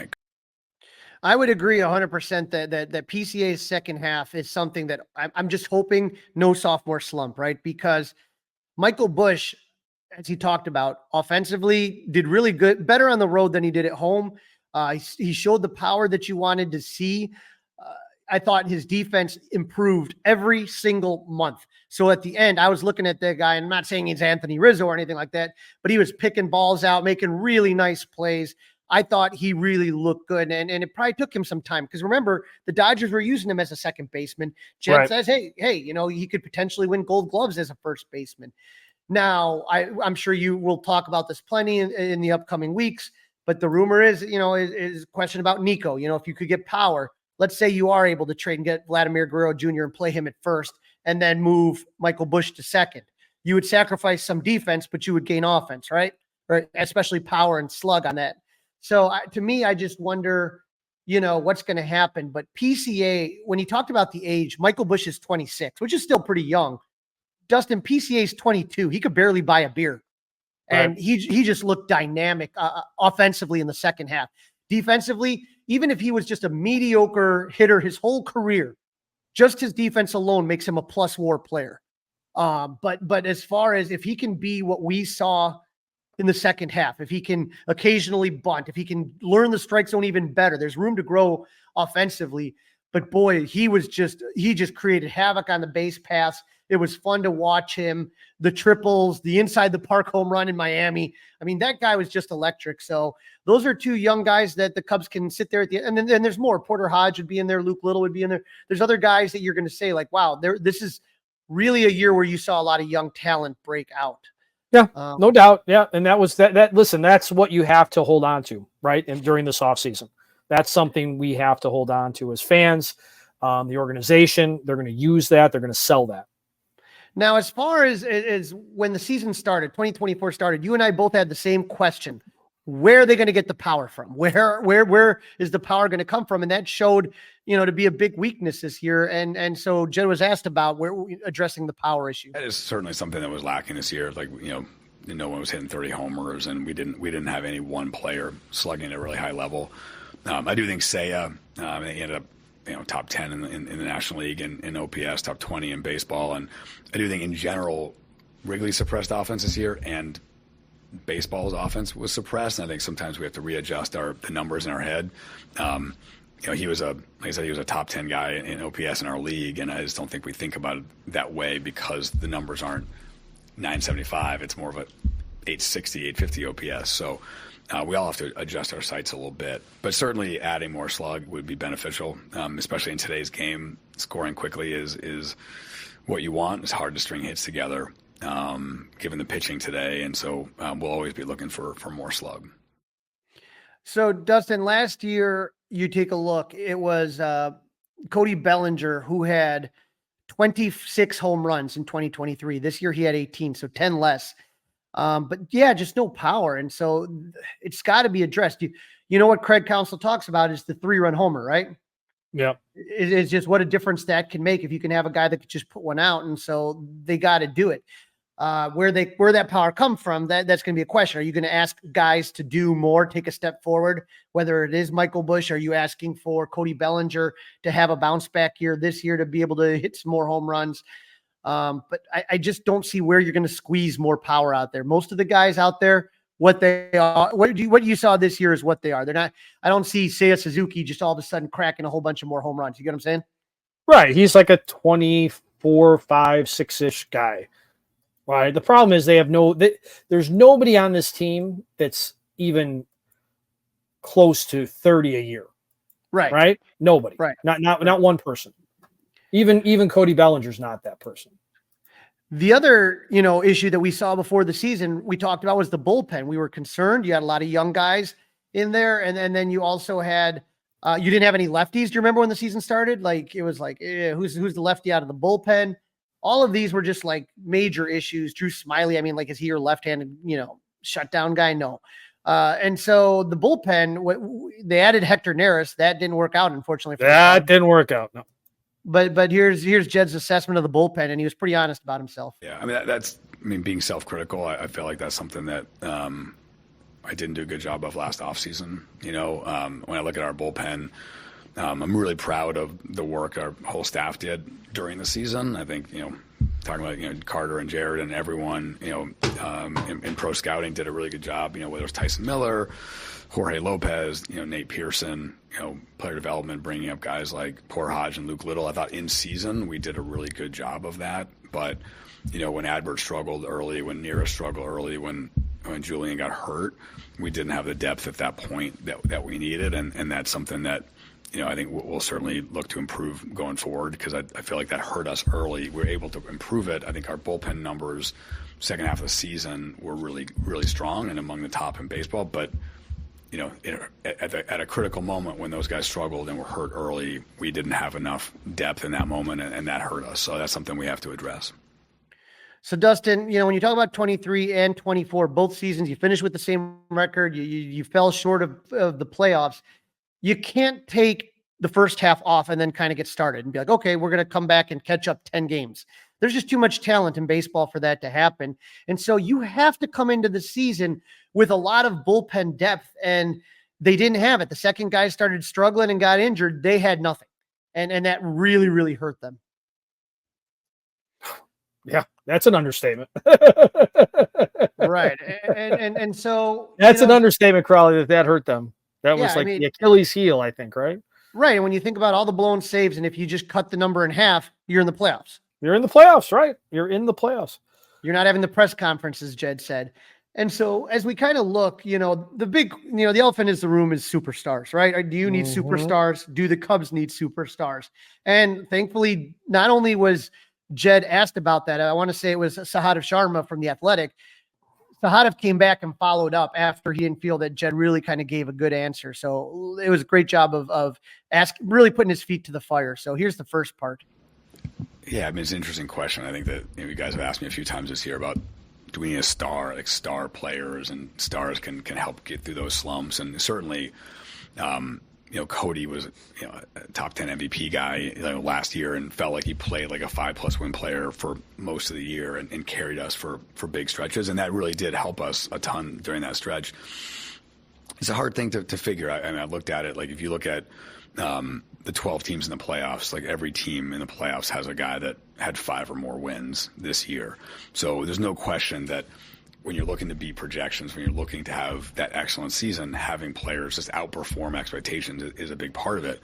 [SPEAKER 2] I would agree 100% that PCA's second half is something that I'm just hoping no sophomore slump, right? Because Michael Busch, as he talked about, offensively did really good, better on the road than he did at home. He showed the power that you wanted to see. I thought his defense improved every single month. So at the end, I was looking at that guy, and I'm not saying he's Anthony Rizzo or anything like that, but he was picking balls out, making really nice plays. I thought he really looked good, and it probably took him some time because remember, the Dodgers were using him as a second baseman. Jed says, hey, he could potentially win Gold Gloves as a first baseman. Now, I'm sure you will talk about this plenty in the upcoming weeks, but the rumor is a question about Nico. If you could get power, let's say you are able to trade and get Vladimir Guerrero Jr. and play him at first, and then move Michael Busch to second. You would sacrifice some defense, but you would gain offense, right? Or especially power and slug on that. So to me, I just wonder, what's going to happen. But PCA, when he talked about the age, Michael Busch is 26, which is still pretty young. Dustin, PCA is 22. He could barely buy a beer. And he just looked dynamic offensively in the second half. Defensively, even if he was just a mediocre hitter his whole career, just his defense alone makes him a plus WAR player. But as far as if he can be what we saw in the second half, if he can occasionally bunt, if he can learn the strike zone even better, there's room to grow offensively. But boy, he just created havoc on the base pass. It was fun to watch him. The triples, the inside the park home run in Miami. I mean, that guy was just electric. So those are two young guys that the Cubs can sit there at the end. And then there's more. Porter Hodge would be in there. Luke Little would be in there. There's other guys that you're going to say wow, this is really a year where you saw a lot of young talent break out.
[SPEAKER 1] Yeah, no doubt. Yeah. And that was that. Listen, that's what you have to hold on to, right? And during this offseason, that's something we have to hold on to as fans. The organization, they're going to use that. They're going to sell that.
[SPEAKER 2] Now, as far as when the season started, 2024 started, you and I both had the same question. Where are they going to get the power from? Where is the power going to come from? And that showed, to be a big weakness this year. And so Jed was asked about addressing the power issue.
[SPEAKER 3] That is certainly something that was lacking this year. No one was hitting 30 homers, and we didn't have any one player slugging at a really high level. I do think Seiya, he ended up top 10 in the National League in OPS, top 20 in baseball. And I do think in general, Wrigley suppressed offense this year, and baseball's offense was suppressed. And I think sometimes we have to readjust the numbers in our head. He was like I said, he was a top 10 guy in OPS in our league. And I just don't think we think about it that way because the numbers aren't 975. It's more of a 860, 850 OPS. So we all have to adjust our sights a little bit, but certainly adding more slug would be beneficial, especially in today's game. Scoring quickly is what you want. It's hard to string hits together, given the pitching today, and so we'll always be looking for more slug.
[SPEAKER 2] So, Dustin, last year, you take a look, it was Cody Bellinger who had 26 home runs in 2023. This year he had 18, so 10 less. But yeah, just no power. And so it's got to be addressed. You know what Craig Counsell talks about is the 3-run homer, right?
[SPEAKER 1] Yeah.
[SPEAKER 2] It's just what a difference that can make if you can have a guy that could just put one out. And so they got to do it. Where that power come from, that's going to be a question. Are you going to ask guys to do more, take a step forward, whether it is Michael Busch? Are you asking for Cody Bellinger to have a bounce back year this year to be able to hit some more home runs? But I just don't see where you're going to squeeze more power out there. Most of the guys out there, what they are, what you saw this year is what they are. They're not, I don't see Seiya Suzuki just all of a sudden cracking a whole bunch of more home runs. You get what I'm saying?
[SPEAKER 1] Right. He's like a 24, 5, 6-ish guy. Right. The problem is there's nobody on this team that's even close to 30 a year.
[SPEAKER 2] Right.
[SPEAKER 1] Right. Nobody.
[SPEAKER 2] Right.
[SPEAKER 1] Not one person. Even Cody Bellinger's not that person.
[SPEAKER 2] The other, issue that we saw before the season we talked about was the bullpen. We were concerned. You had a lot of young guys in there. And then you also had, you didn't have any lefties. Do you remember when the season started? Like, it was like, who's the lefty out of the bullpen? All of these were just like major issues. Drew Smiley, I mean, like, is he your left-handed, shutdown guy? No. And so the bullpen, they added Hector Neris. That didn't work out, unfortunately.
[SPEAKER 1] That didn't work out. No.
[SPEAKER 2] But here's Jed's assessment of the bullpen, and he was pretty honest about himself.
[SPEAKER 3] Yeah, I mean, being self-critical, I feel like that's something that I didn't do a good job of last offseason. When I look at our bullpen, I'm really proud of the work our whole staff did during the season. I think, talking about, Carter and Jared and everyone, in pro scouting did a really good job, whether it was Tyson Miller, Jorge Lopez, Nate Pearson, player development, bringing up guys like Poor Hodge and Luke Little. I thought in season we did a really good job of that. But, when Adbert struggled early, when Neera struggled early, when Julian got hurt, we didn't have the depth at that point that we needed. And that's something that, I think we'll certainly look to improve going forward, because I feel like that hurt us early. We were able to improve it. I think our bullpen numbers second half of the season were really, really strong and among the top in baseball. But, at a critical moment when those guys struggled and were hurt early, we didn't have enough depth in that moment, and that hurt us. So that's something we have to address.
[SPEAKER 2] So, Dustin, when you talk about 23 and 24, both seasons, you finished with the same record. You fell short of the playoffs. You can't take the first half off and then kind of get started and be like, okay, we're going to come back and catch up 10 games. There's just too much talent in baseball for that to happen. And so you have to come into the season with a lot of bullpen depth, and they didn't have it. The second guy started struggling and got injured. They had nothing. And that really, really hurt them.
[SPEAKER 1] Yeah, that's an understatement.
[SPEAKER 2] Right. And so
[SPEAKER 1] that's an understatement, Crawly, that hurt them. That was the Achilles heel, I think, right?
[SPEAKER 2] Right. And when you think about all the blown saves, and if you just cut the number in half, you're in the playoffs.
[SPEAKER 1] You're in the playoffs, right? You're in the playoffs.
[SPEAKER 2] You're not having the press conferences, Jed said. And so as we kind of look, the big, the elephant in the room is superstars, right? Do you need superstars? Do the Cubs need superstars? And thankfully, not only was Jed asked about that, I want to say it was Sahadev Sharma from The Athletic. Sahadev came back and followed up after he didn't feel that Jed really kind of gave a good answer. So it was a great job of really putting his feet to the fire. So here's the first part.
[SPEAKER 3] Yeah, I mean, it's an interesting question. I think that you guys have asked me a few times this year about, do we need a star, like star players, and stars can help get through those slumps. And certainly, Cody was a top 10 MVP guy last year, and felt like he played like a 5+ win player for most of the year and carried us for big stretches. And that really did help us a ton during that stretch. It's a hard thing to figure out. I mean, I looked at it, like if you look at the 12 teams in the playoffs, like every team in the playoffs has a guy that had 5 or more wins this year. So there's no question that when you're looking to beat projections, when you're looking to have that excellent season, having players just outperform expectations is a big part of it.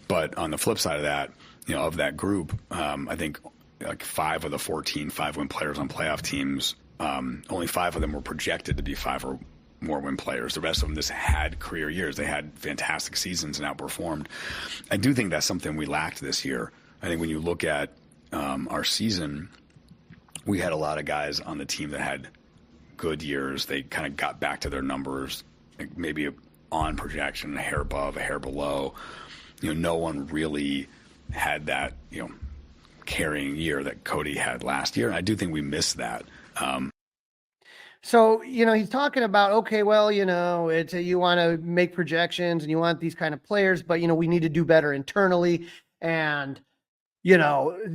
[SPEAKER 3] But on the flip side of that, of that group, I think like 5 of the 14 5-win players on playoff teams, only 5 of them were projected to be 5 or more win players. The rest of them just had career years. They had fantastic seasons and outperformed. I do think that's something we lacked this year. I think when you look at our season, we had a lot of guys on the team that had good years. They kind of got back to their numbers, like maybe on projection, a hair above, a hair below. No one really had that, carrying year that Cody had last year. And I do think we missed that.
[SPEAKER 2] So, he's talking about, okay, well, it's you want to make projections and you want these kind of players, but, we need to do better internally. And,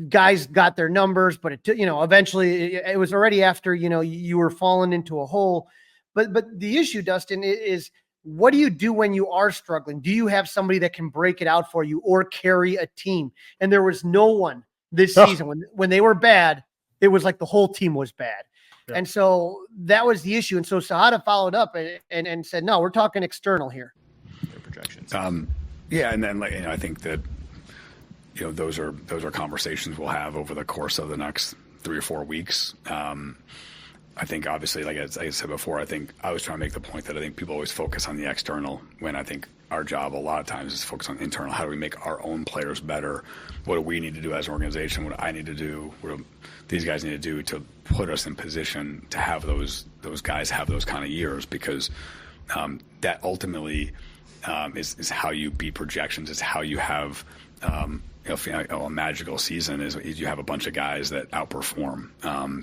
[SPEAKER 2] guys got their numbers, but eventually it was already after, you were falling into a hole. But the issue, Dustin, is what do you do when you are struggling? Do you have somebody that can break it out for you or carry a team? And there was no one this
[SPEAKER 1] Ugh.
[SPEAKER 2] season. When they were bad, it was like the whole team was bad.
[SPEAKER 1] Yeah.
[SPEAKER 2] And so that was the issue. And so Sahada followed up and said, no, we're talking external here.
[SPEAKER 4] Their projections.
[SPEAKER 3] Yeah, and then I think that those are conversations we'll have over the course of the next 3 or 4 weeks. I think obviously, like I said before, I think I was trying to make the point that I think people always focus on the external when I think our job a lot of times is to focus on internal. How do we make our own players better? What do we need to do as an organization? What do I need to do? What do these guys need to do to put us in position to have those guys have those kind of years? Because that ultimately is how you beat projections. It's how you have a magical season is you have a bunch of guys that outperform.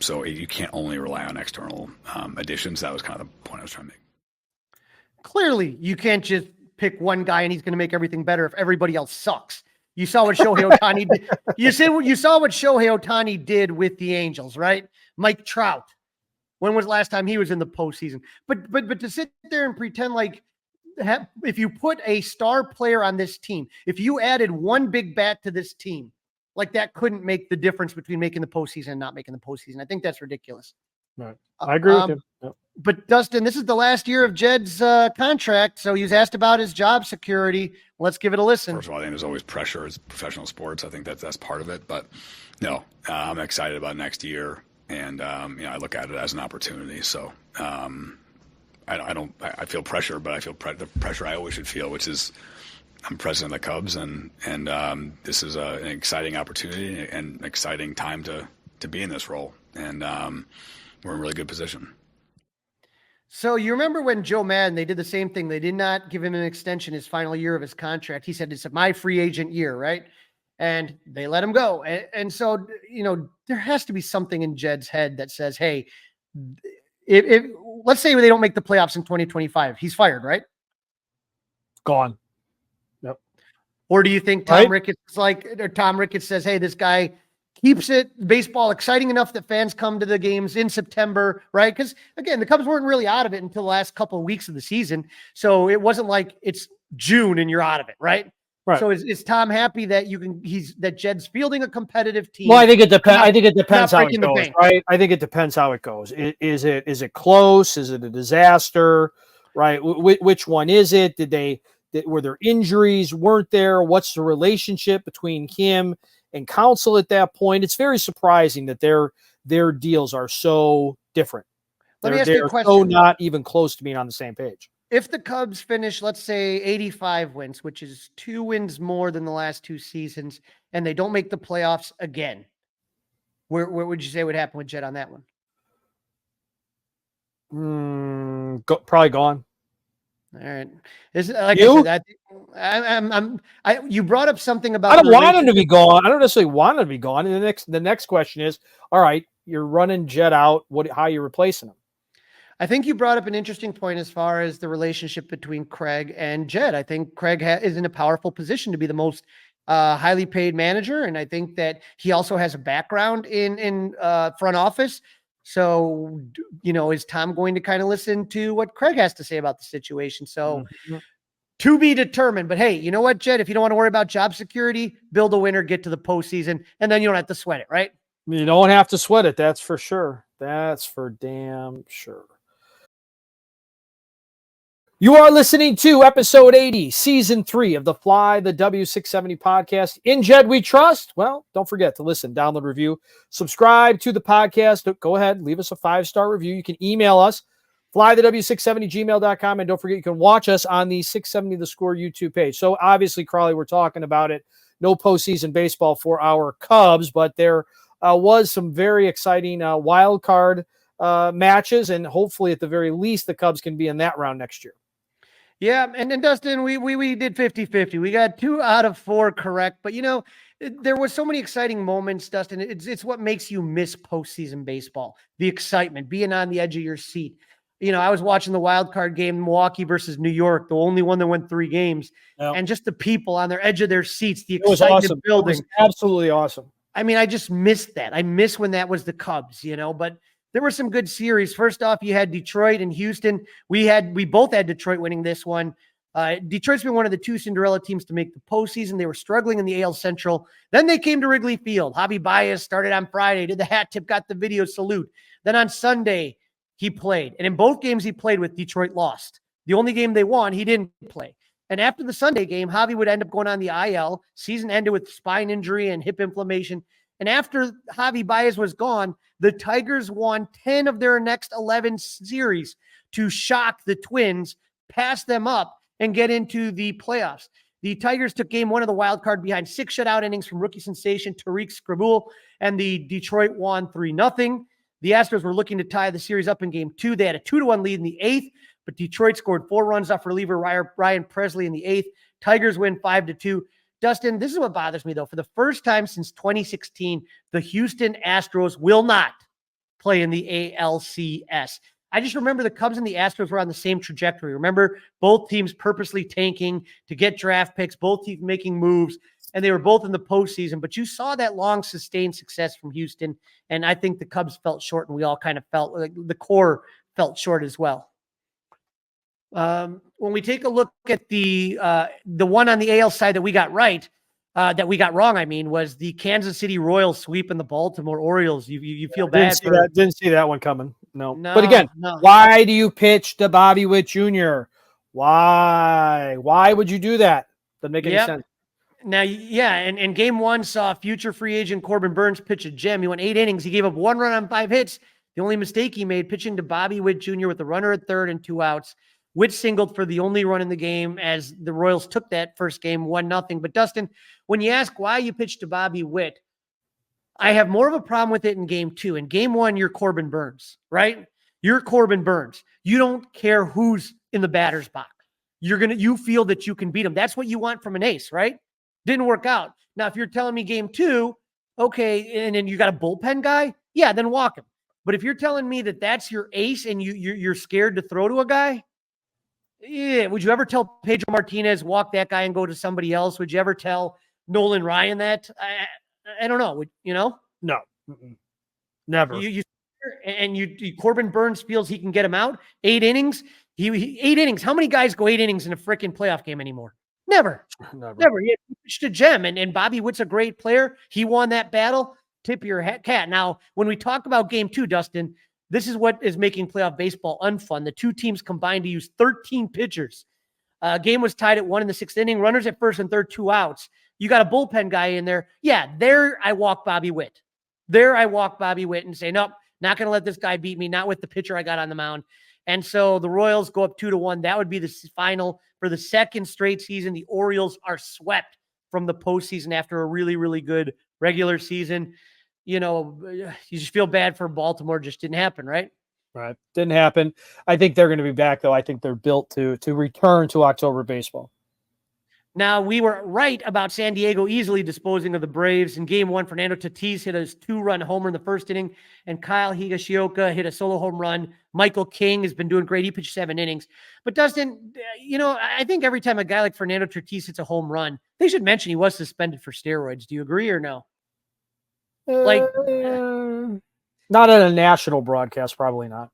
[SPEAKER 3] So you can't only rely on external additions. That was kind of the point I was trying to make.
[SPEAKER 2] Clearly, you can't just pick one guy and he's going to make everything better if everybody else sucks. You saw what Shohei Ohtani did. You saw what Shohei Ohtani did with the Angels, right? Mike Trout. When was the last time he was in the postseason? But to sit there and pretend like if you put a star player on this team, if you added one big bat to this team, like that couldn't make the difference between making the postseason and not making the postseason. I think that's ridiculous.
[SPEAKER 1] Right. I agree with you. Yep.
[SPEAKER 2] But Dustin, this is the last year of Jed's contract, so he was asked about his job security. Let's give it a listen.
[SPEAKER 3] First of all, I think there's always pressure as professional sports. I think that's part of it. But no, I'm excited about next year, and I look at it as an opportunity. So I feel pressure, but I feel the pressure I always should feel, which is I'm president of the Cubs, and this is an exciting opportunity and an exciting time to be in this role, and we're in a really good position.
[SPEAKER 2] So you remember when Joe Madden, they did the same thing. They did not give him an extension his final year of his contract. He said, it's my free agent year, right? And they let him go. And so, there has to be something in Jed's head that says, hey, if let's say they don't make the playoffs in 2025, he's fired, right?
[SPEAKER 1] Gone. Yep.
[SPEAKER 2] Or do you think Tom Ricketts says, hey, this guy keeps baseball exciting enough that fans come to the games in September, right? Because again, the Cubs weren't really out of it until the last couple of weeks of the season. So it wasn't like it's June and you're out of it, right? Right. So is Tom happy that that Jed's fielding a competitive team?
[SPEAKER 1] Well, I think it depends. I think it depends how it goes, right? I think it depends how it goes. Is it close? Is it a disaster? Right? Which one is it? Were there injuries? Weren't there? What's the relationship between him and Counsell at that point? It's very surprising that their deals are so different.
[SPEAKER 2] Let me ask you a question.
[SPEAKER 1] So not even close to being on the same page.
[SPEAKER 2] If the Cubs finish, let's say 85 wins, which is 2 wins more than the last 2 seasons, and they don't make the playoffs again, where would you say would happen with Jed on that one?
[SPEAKER 1] Probably gone.
[SPEAKER 2] All right. You brought up something about.
[SPEAKER 1] I don't want him to be gone. I don't necessarily want him to be gone. And the next question is, all right, you're running Jed out. How are you replacing him?
[SPEAKER 2] I think you brought up an interesting point as far as the relationship between Craig and Jed. I think Craig is in a powerful position to be the most highly paid manager, and I think that he also has a background in front office. So, is Tom going to kind of listen to what Craig has to say about the situation? So, to be determined. But hey, you know what, Jed? If you don't want to worry about job security, build a winner, get to the postseason, and then you don't have to sweat it, right?
[SPEAKER 1] You don't have to sweat it. That's for sure. That's for damn sure. You are listening to episode 80, season 3 of the Fly the W670 podcast. In Jed we trust. Well, don't forget to listen, download, review, subscribe to the podcast. Go ahead, leave us a 5-star review. You can email us, flythew670gmail.com. And don't forget, you can watch us on the 670 The Score YouTube page. So obviously, Crawly, we're talking about it. No postseason baseball for our Cubs, but there was some very exciting wild card matches. And hopefully, at the very least, the Cubs can be in that round next year.
[SPEAKER 2] Yeah, and then Dustin, we did 50-50. We got 2 out of 4 correct, but there was so many exciting moments, Dustin. It's what makes you miss postseason baseball. The excitement, being on the edge of your seat. I was watching the wild card game, Milwaukee versus New York, the only one that went 3 games, and just the people on their edge of their seats, the excitement
[SPEAKER 1] awesome.
[SPEAKER 2] building.
[SPEAKER 1] It was absolutely awesome.
[SPEAKER 2] I mean, I just missed that. I miss when that was the Cubs, but there were some good series. First off, you had Detroit and Houston. We both had Detroit winning this one. Detroit's been one of the 2 Cinderella teams to make the postseason. They were struggling in the AL Central. Then they came to Wrigley Field. Javi Baez started on Friday, did the hat tip, got the video salute. Then on Sunday, he played. And in both games he played with, Detroit lost. The only game they won, he didn't play. And after the Sunday game, Javi would end up going on the IL. Season ended with spine injury and hip inflammation. And after Javi Baez was gone, the Tigers won 10 of their next 11 series to shock the Twins, pass them up, and get into the playoffs. The Tigers took game 1 of the wild card behind 6 shutout innings from rookie sensation Tariq Skubal, and the Detroit won 3-0. The Astros were looking to tie the series up in game 2. They had a 2-1 lead in the 8th, but Detroit scored 4 runs off reliever Ryan Presley in the 8th. Tigers win 5-2. Dustin, this is what bothers me, though. For the first time since 2016, the Houston Astros will not play in the ALCS. I just remember the Cubs and the Astros were on the same trajectory. Remember, both teams purposely tanking to get draft picks, both teams making moves, and they were both in the postseason. But you saw that long, sustained success from Houston, and I think the Cubs felt short, and we all kind of felt like the core felt short as well. When we take a look at the one on the AL side that we got right, that we got wrong, I mean, was the Kansas City Royals sweeping the Baltimore Orioles. You feel bad.
[SPEAKER 1] Didn't see that one coming. No. But again, why do you pitch to Bobby Witt Jr.? Why? Why would you do that? Doesn't make any sense.
[SPEAKER 2] Now, yeah, and game 1 saw future free agent Corbin Burns pitch a gem. He went 8 innings. He gave up 1 run on 5 hits. The only mistake he made, pitching to Bobby Witt Jr. with a runner at third and 2 outs. Witt singled for the only run in the game as the Royals took that first game 1-0. But Dustin, when you ask why you pitched to Bobby Witt, I have more of a problem with it in game 2. In game 1, you're Corbin Burns, right? You're Corbin Burns. You don't care who's in the batter's box. You feel that you can beat him. That's what you want from an ace, right? Didn't work out. Now, if you're telling me game 2, okay, and then you got a bullpen guy, yeah, then walk him. But if you're telling me that that's your ace and you're scared to throw to a guy, yeah, would you ever tell Pedro Martinez, walk that guy and go to somebody else? Would you ever tell Nolan Ryan that? I don't know.
[SPEAKER 1] No. Never.
[SPEAKER 2] Corbin Burns feels he can get him out. 8 innings. 8 innings. How many guys go 8 innings in a freaking playoff game anymore? Never. He pitched a gem, and Bobby Witt's a great player. He won that battle. Tip your hat. Now, when we talk about game 2, Dustin, this is what is making playoff baseball unfun. The 2 teams combined to use 13 pitchers. Game was tied at 1 in the 6th inning. Runners at first and third, 2 outs. You got a bullpen guy in there. Yeah, there I walk Bobby Witt. And say, nope, not going to let this guy beat me, not with the pitcher I got on the mound. And so the Royals go up 2-1. That would be the final for the second straight season. The Orioles are swept from the postseason after a really, really good regular season. You just feel bad for Baltimore. Just didn't happen, right?
[SPEAKER 1] Right. Didn't happen. I think they're going to be back, though. I think they're built to return to October baseball.
[SPEAKER 2] Now, we were right about San Diego easily disposing of the Braves. In game 1, Fernando Tatis hit a 2-run homer in the first inning, and Kyle Higashioka hit a solo home run. Michael King has been doing great. He pitched 7 innings. But Dustin, I think every time a guy like Fernando Tatis hits a home run, they should mention he was suspended for steroids. Do you agree or no?
[SPEAKER 1] Not on a national broadcast, probably not.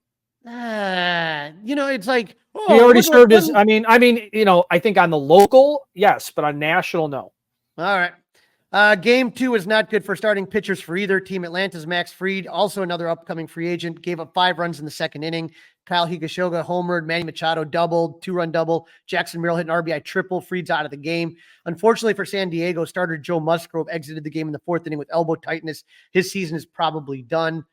[SPEAKER 2] It's like
[SPEAKER 1] he already served his. I mean, I think on the local, yes, but on national, no.
[SPEAKER 2] All right. Game 2 was not good for starting pitchers for either team. Atlanta's Max Fried, also another upcoming free agent, gave up 5 runs in the second inning. Kyle Higashioka homered. Manny Machado doubled, 2-run double. Jackson Merrill hit an RBI triple. Fried's out of the game. Unfortunately for San Diego, starter Joe Musgrove exited the game in the 4th inning with elbow tightness. His season is probably done.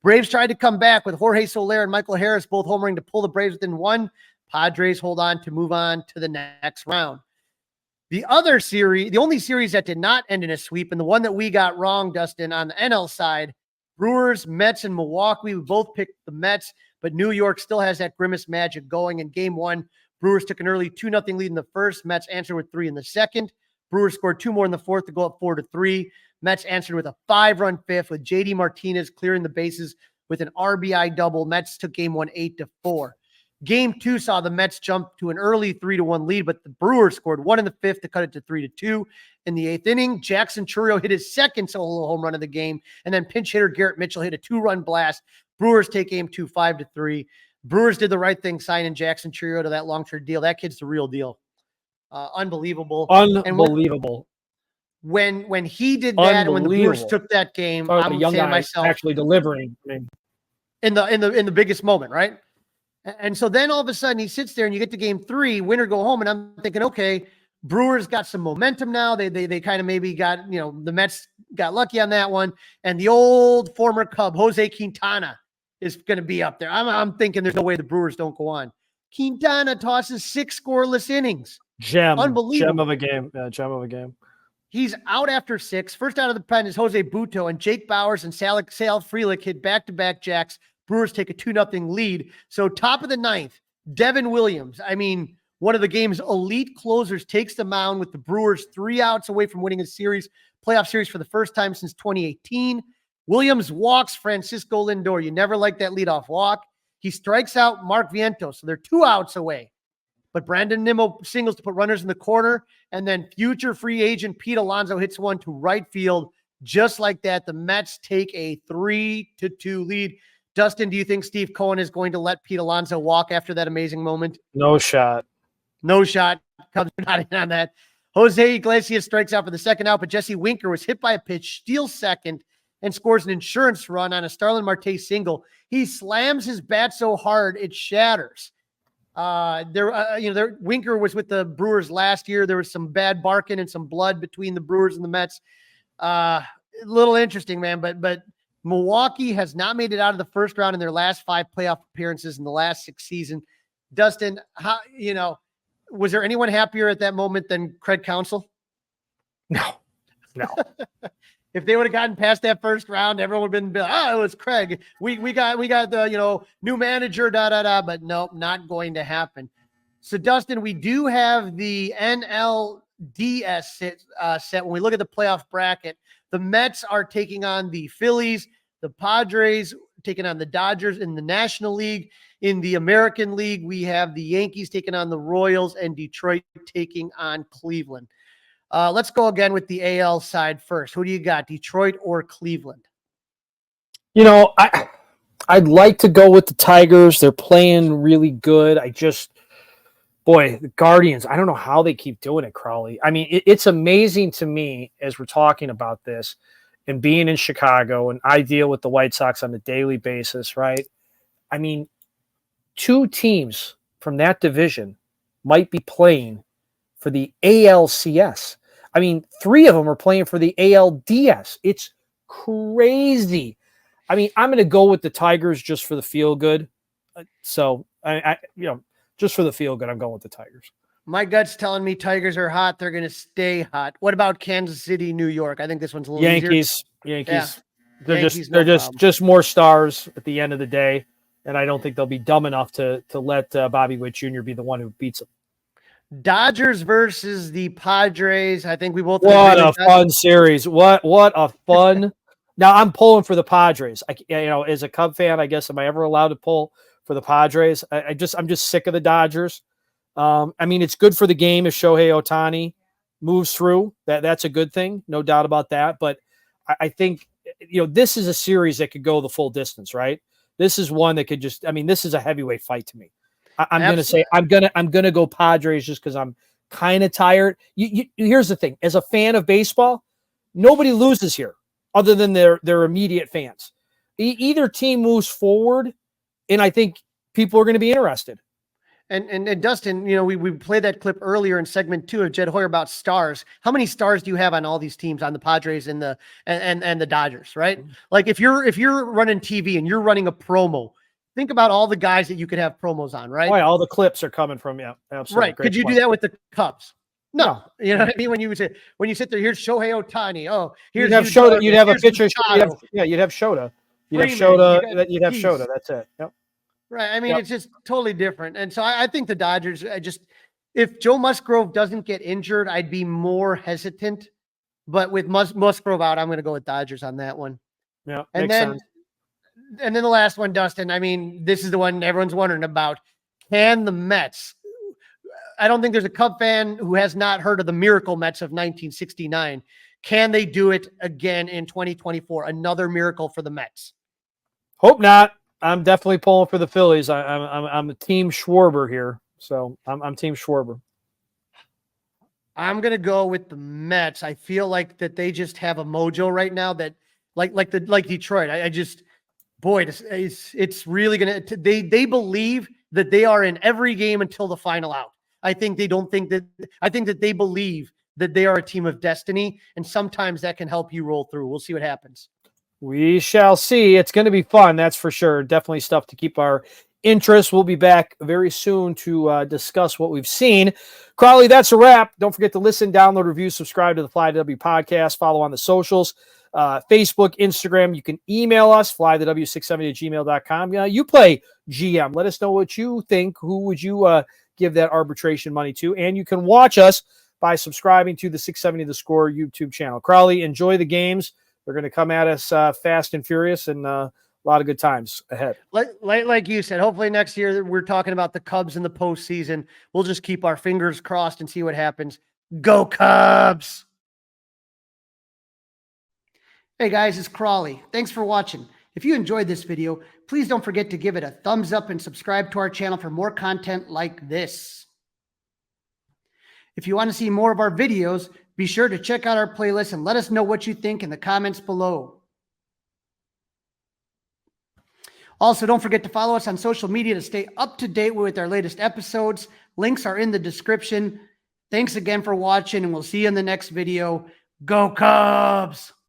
[SPEAKER 2] Braves tried to come back with Jorge Soler and Michael Harris both homering to pull the Braves within 1. Padres hold on to move on to the next round. The only series that did not end in a sweep, and the one that we got wrong, Dustin, on the NL side, Brewers, Mets, and Milwaukee. We both picked the Mets, but New York still has that grimace magic going. In game 1, Brewers took an early 2-0 lead in the first. Mets answered with 3 in the second. Brewers scored 2 more in the 4th to go up 4-3. Mets answered with a 5-run 5th with JD Martinez clearing the bases with an RBI double. Mets took game 1 8-4. Game 2 saw the Mets jump to an early 3-1 lead, but the Brewers scored 1 in the 5th to cut it to 3-2. In the 8th inning, Jackson Chourio hit his second solo home run of the game, and then pinch hitter Garrett Mitchell hit a 2-run blast. Brewers take game 2 5-3. Brewers did the right thing signing Jackson Chourio to that long-term deal. That kid's the real deal. Unbelievable.
[SPEAKER 1] Unbelievable.
[SPEAKER 2] And when he did that, and when the Brewers took that game,
[SPEAKER 1] I'm
[SPEAKER 2] saying to myself,
[SPEAKER 1] actually delivering. I mean,
[SPEAKER 2] in the biggest moment, right? And so then all of a sudden he sits there and you get to game 3, win or go home. And I'm thinking, okay, Brewers got some momentum now. They kind of maybe got, the Mets got lucky on that one. And the old former Cub, Jose Quintana, is going to be up there. I'm thinking there's no way the Brewers don't go on. Quintana tosses 6 scoreless innings. Unbelievable.
[SPEAKER 1] Gem of a game. Gem of a game.
[SPEAKER 2] He's out after 6. First out of the pen is Jose Butto, and Jake Bowers and Sal Frelick hit back-to-back jacks. Brewers take a 2-0 lead. So top of the 9th, Devin Williams, one of the game's elite closers, takes the mound with the Brewers 3 outs away from winning a playoff series for the first time since 2018. Williams walks Francisco Lindor. You never like that leadoff walk. He strikes out Mark Vientos, so they're 2 outs away. But Brandon Nimmo singles to put runners in the corner, and then future free agent Pete Alonso hits one to right field. Just like that, the Mets take a 3-2 lead. Dustin, do you think Steve Cohen is going to let Pete Alonso walk after that amazing moment?
[SPEAKER 1] No shot.
[SPEAKER 2] No shot. Cubs are not in on that. Jose Iglesias strikes out for the second out, but Jesse Winker was hit by a pitch, steals second, and scores an insurance run on a Starlin Marte single. He slams his bat so hard it shatters. Winker was with the Brewers last year. There was some bad barking and some blood between the Brewers and the Mets. A little interesting, man, but Milwaukee has not made it out of the first round in their last 5 playoff appearances in the last 6 seasons. Dustin, was there anyone happier at that moment than Craig Counsell?
[SPEAKER 1] No.
[SPEAKER 2] If they would have gotten past that first round, everyone would have been, it was Craig. We got the, new manager, but nope, not going to happen. So Dustin, we do have the NLDS set. When we look at the playoff bracket, the Mets are taking on the Phillies, the Padres taking on the Dodgers in the National League. In the American League, we have the Yankees taking on the Royals and Detroit taking on Cleveland. Let's go again with the AL side first. Who do you got, Detroit or Cleveland?
[SPEAKER 1] I'd like to go with the Tigers. They're playing really good. The Guardians, I don't know how they keep doing it, Crawly. It's amazing to me as we're talking about this and being in Chicago, and I deal with the White Sox on a daily basis, right? 2 teams from that division might be playing for the ALCS. 3 of them are playing for the ALDS. It's crazy. I'm going to go with the Tigers just for the feel good. So just for the feel good, I'm going with the Tigers.
[SPEAKER 2] My gut's telling me Tigers are hot. They're going to stay hot. What about Kansas City, New York? I think this one's a little
[SPEAKER 1] Yankees.
[SPEAKER 2] easier.
[SPEAKER 1] Yankees.
[SPEAKER 2] Yeah.
[SPEAKER 1] They're just more stars at the end of the day, and I don't think they'll be dumb enough to let Bobby Witt Jr. be the one who beats them.
[SPEAKER 2] Dodgers versus the Padres. I think we both.
[SPEAKER 1] What a fun series! What a fun. Now I'm pulling for the Padres. As a Cub fan, I guess am I ever allowed to pull for the Padres? I'm just sick of the Dodgers. It's good for the game if Shohei Ohtani moves through. That's a good thing, no doubt about that. But I think this is a series that could go the full distance, right? This is one that could just. This is a heavyweight fight to me. I'm going to say I'm going to go Padres just because I'm kind of tired. Here's the thing: as a fan of baseball, nobody loses here other than their immediate fans. Either team moves forward, and I think people are going to be interested.
[SPEAKER 2] And Dustin, we played that clip earlier in segment 2 of Jed Hoyer about stars. How many stars do you have on all these teams, on the Padres and the Dodgers, right? Mm-hmm. Like if you're running TV and you're running a promo, think about all the guys that you could have promos on, right?
[SPEAKER 1] Oh, yeah, all the clips are coming from, yeah, absolutely.
[SPEAKER 2] Right. Could you do that with the Cubs? No. You know what I mean? When you sit there, here's Shohei Ohtani. Oh, here's
[SPEAKER 1] you'd have Shota. You'd have a picture. You'd have Shota. You'd have Shota. That's it. Yep.
[SPEAKER 2] Right. It's just totally different. And so I think the Dodgers, if Joe Musgrove doesn't get injured, I'd be more hesitant. But with Musgrove out, I'm going to go with Dodgers on that one.
[SPEAKER 1] Yeah.
[SPEAKER 2] And then the last one, Dustin, this is the one everyone's wondering about. Can the Mets, I don't think there's a Cub fan who has not heard of the Miracle Mets of 1969. Can they do it again in 2024? Another miracle for the Mets?
[SPEAKER 1] Hope not. I'm definitely pulling for the Phillies. I'm a Team Schwarber here, so I'm Team Schwarber.
[SPEAKER 2] I'm going to go with the Mets. I feel like that they just have a mojo right now that like Detroit. I just, boy, it's really going to, they believe that they are in every game until the final out. I think they believe that they are a team of destiny, and sometimes that can help you roll through. We'll see what happens.
[SPEAKER 1] We shall see. It's going to be fun, that's for sure. Definitely stuff to keep our interest. We'll be back very soon to discuss what we've seen. Crawly, that's a wrap. Don't forget to listen, download, review, subscribe to the Fly W podcast. Follow on the socials, Facebook, Instagram. You can email us, flythew670@gmail.com. You play GM. Let us know what you think. Who would you give that arbitration money to? And you can watch us by subscribing to the 670 The Score YouTube channel. Crawly, enjoy the games. They're going to come at us fast and furious, and a lot of good times ahead.
[SPEAKER 2] Like you said, hopefully next year we're talking about the Cubs in the postseason. We'll just keep our fingers crossed and see what happens. Go Cubs! Hey guys, it's Crawly. Thanks for watching. If you enjoyed this video, please don't forget to give it a thumbs up and subscribe to our channel for more content like this. If you want to see more of our videos, be sure to check out our playlist and let us know what you think in the comments below. Also, don't forget to follow us on social media to stay up to date with our latest episodes. Links are in the description. Thanks again for watching, and we'll see you in the next video. Go Cubs!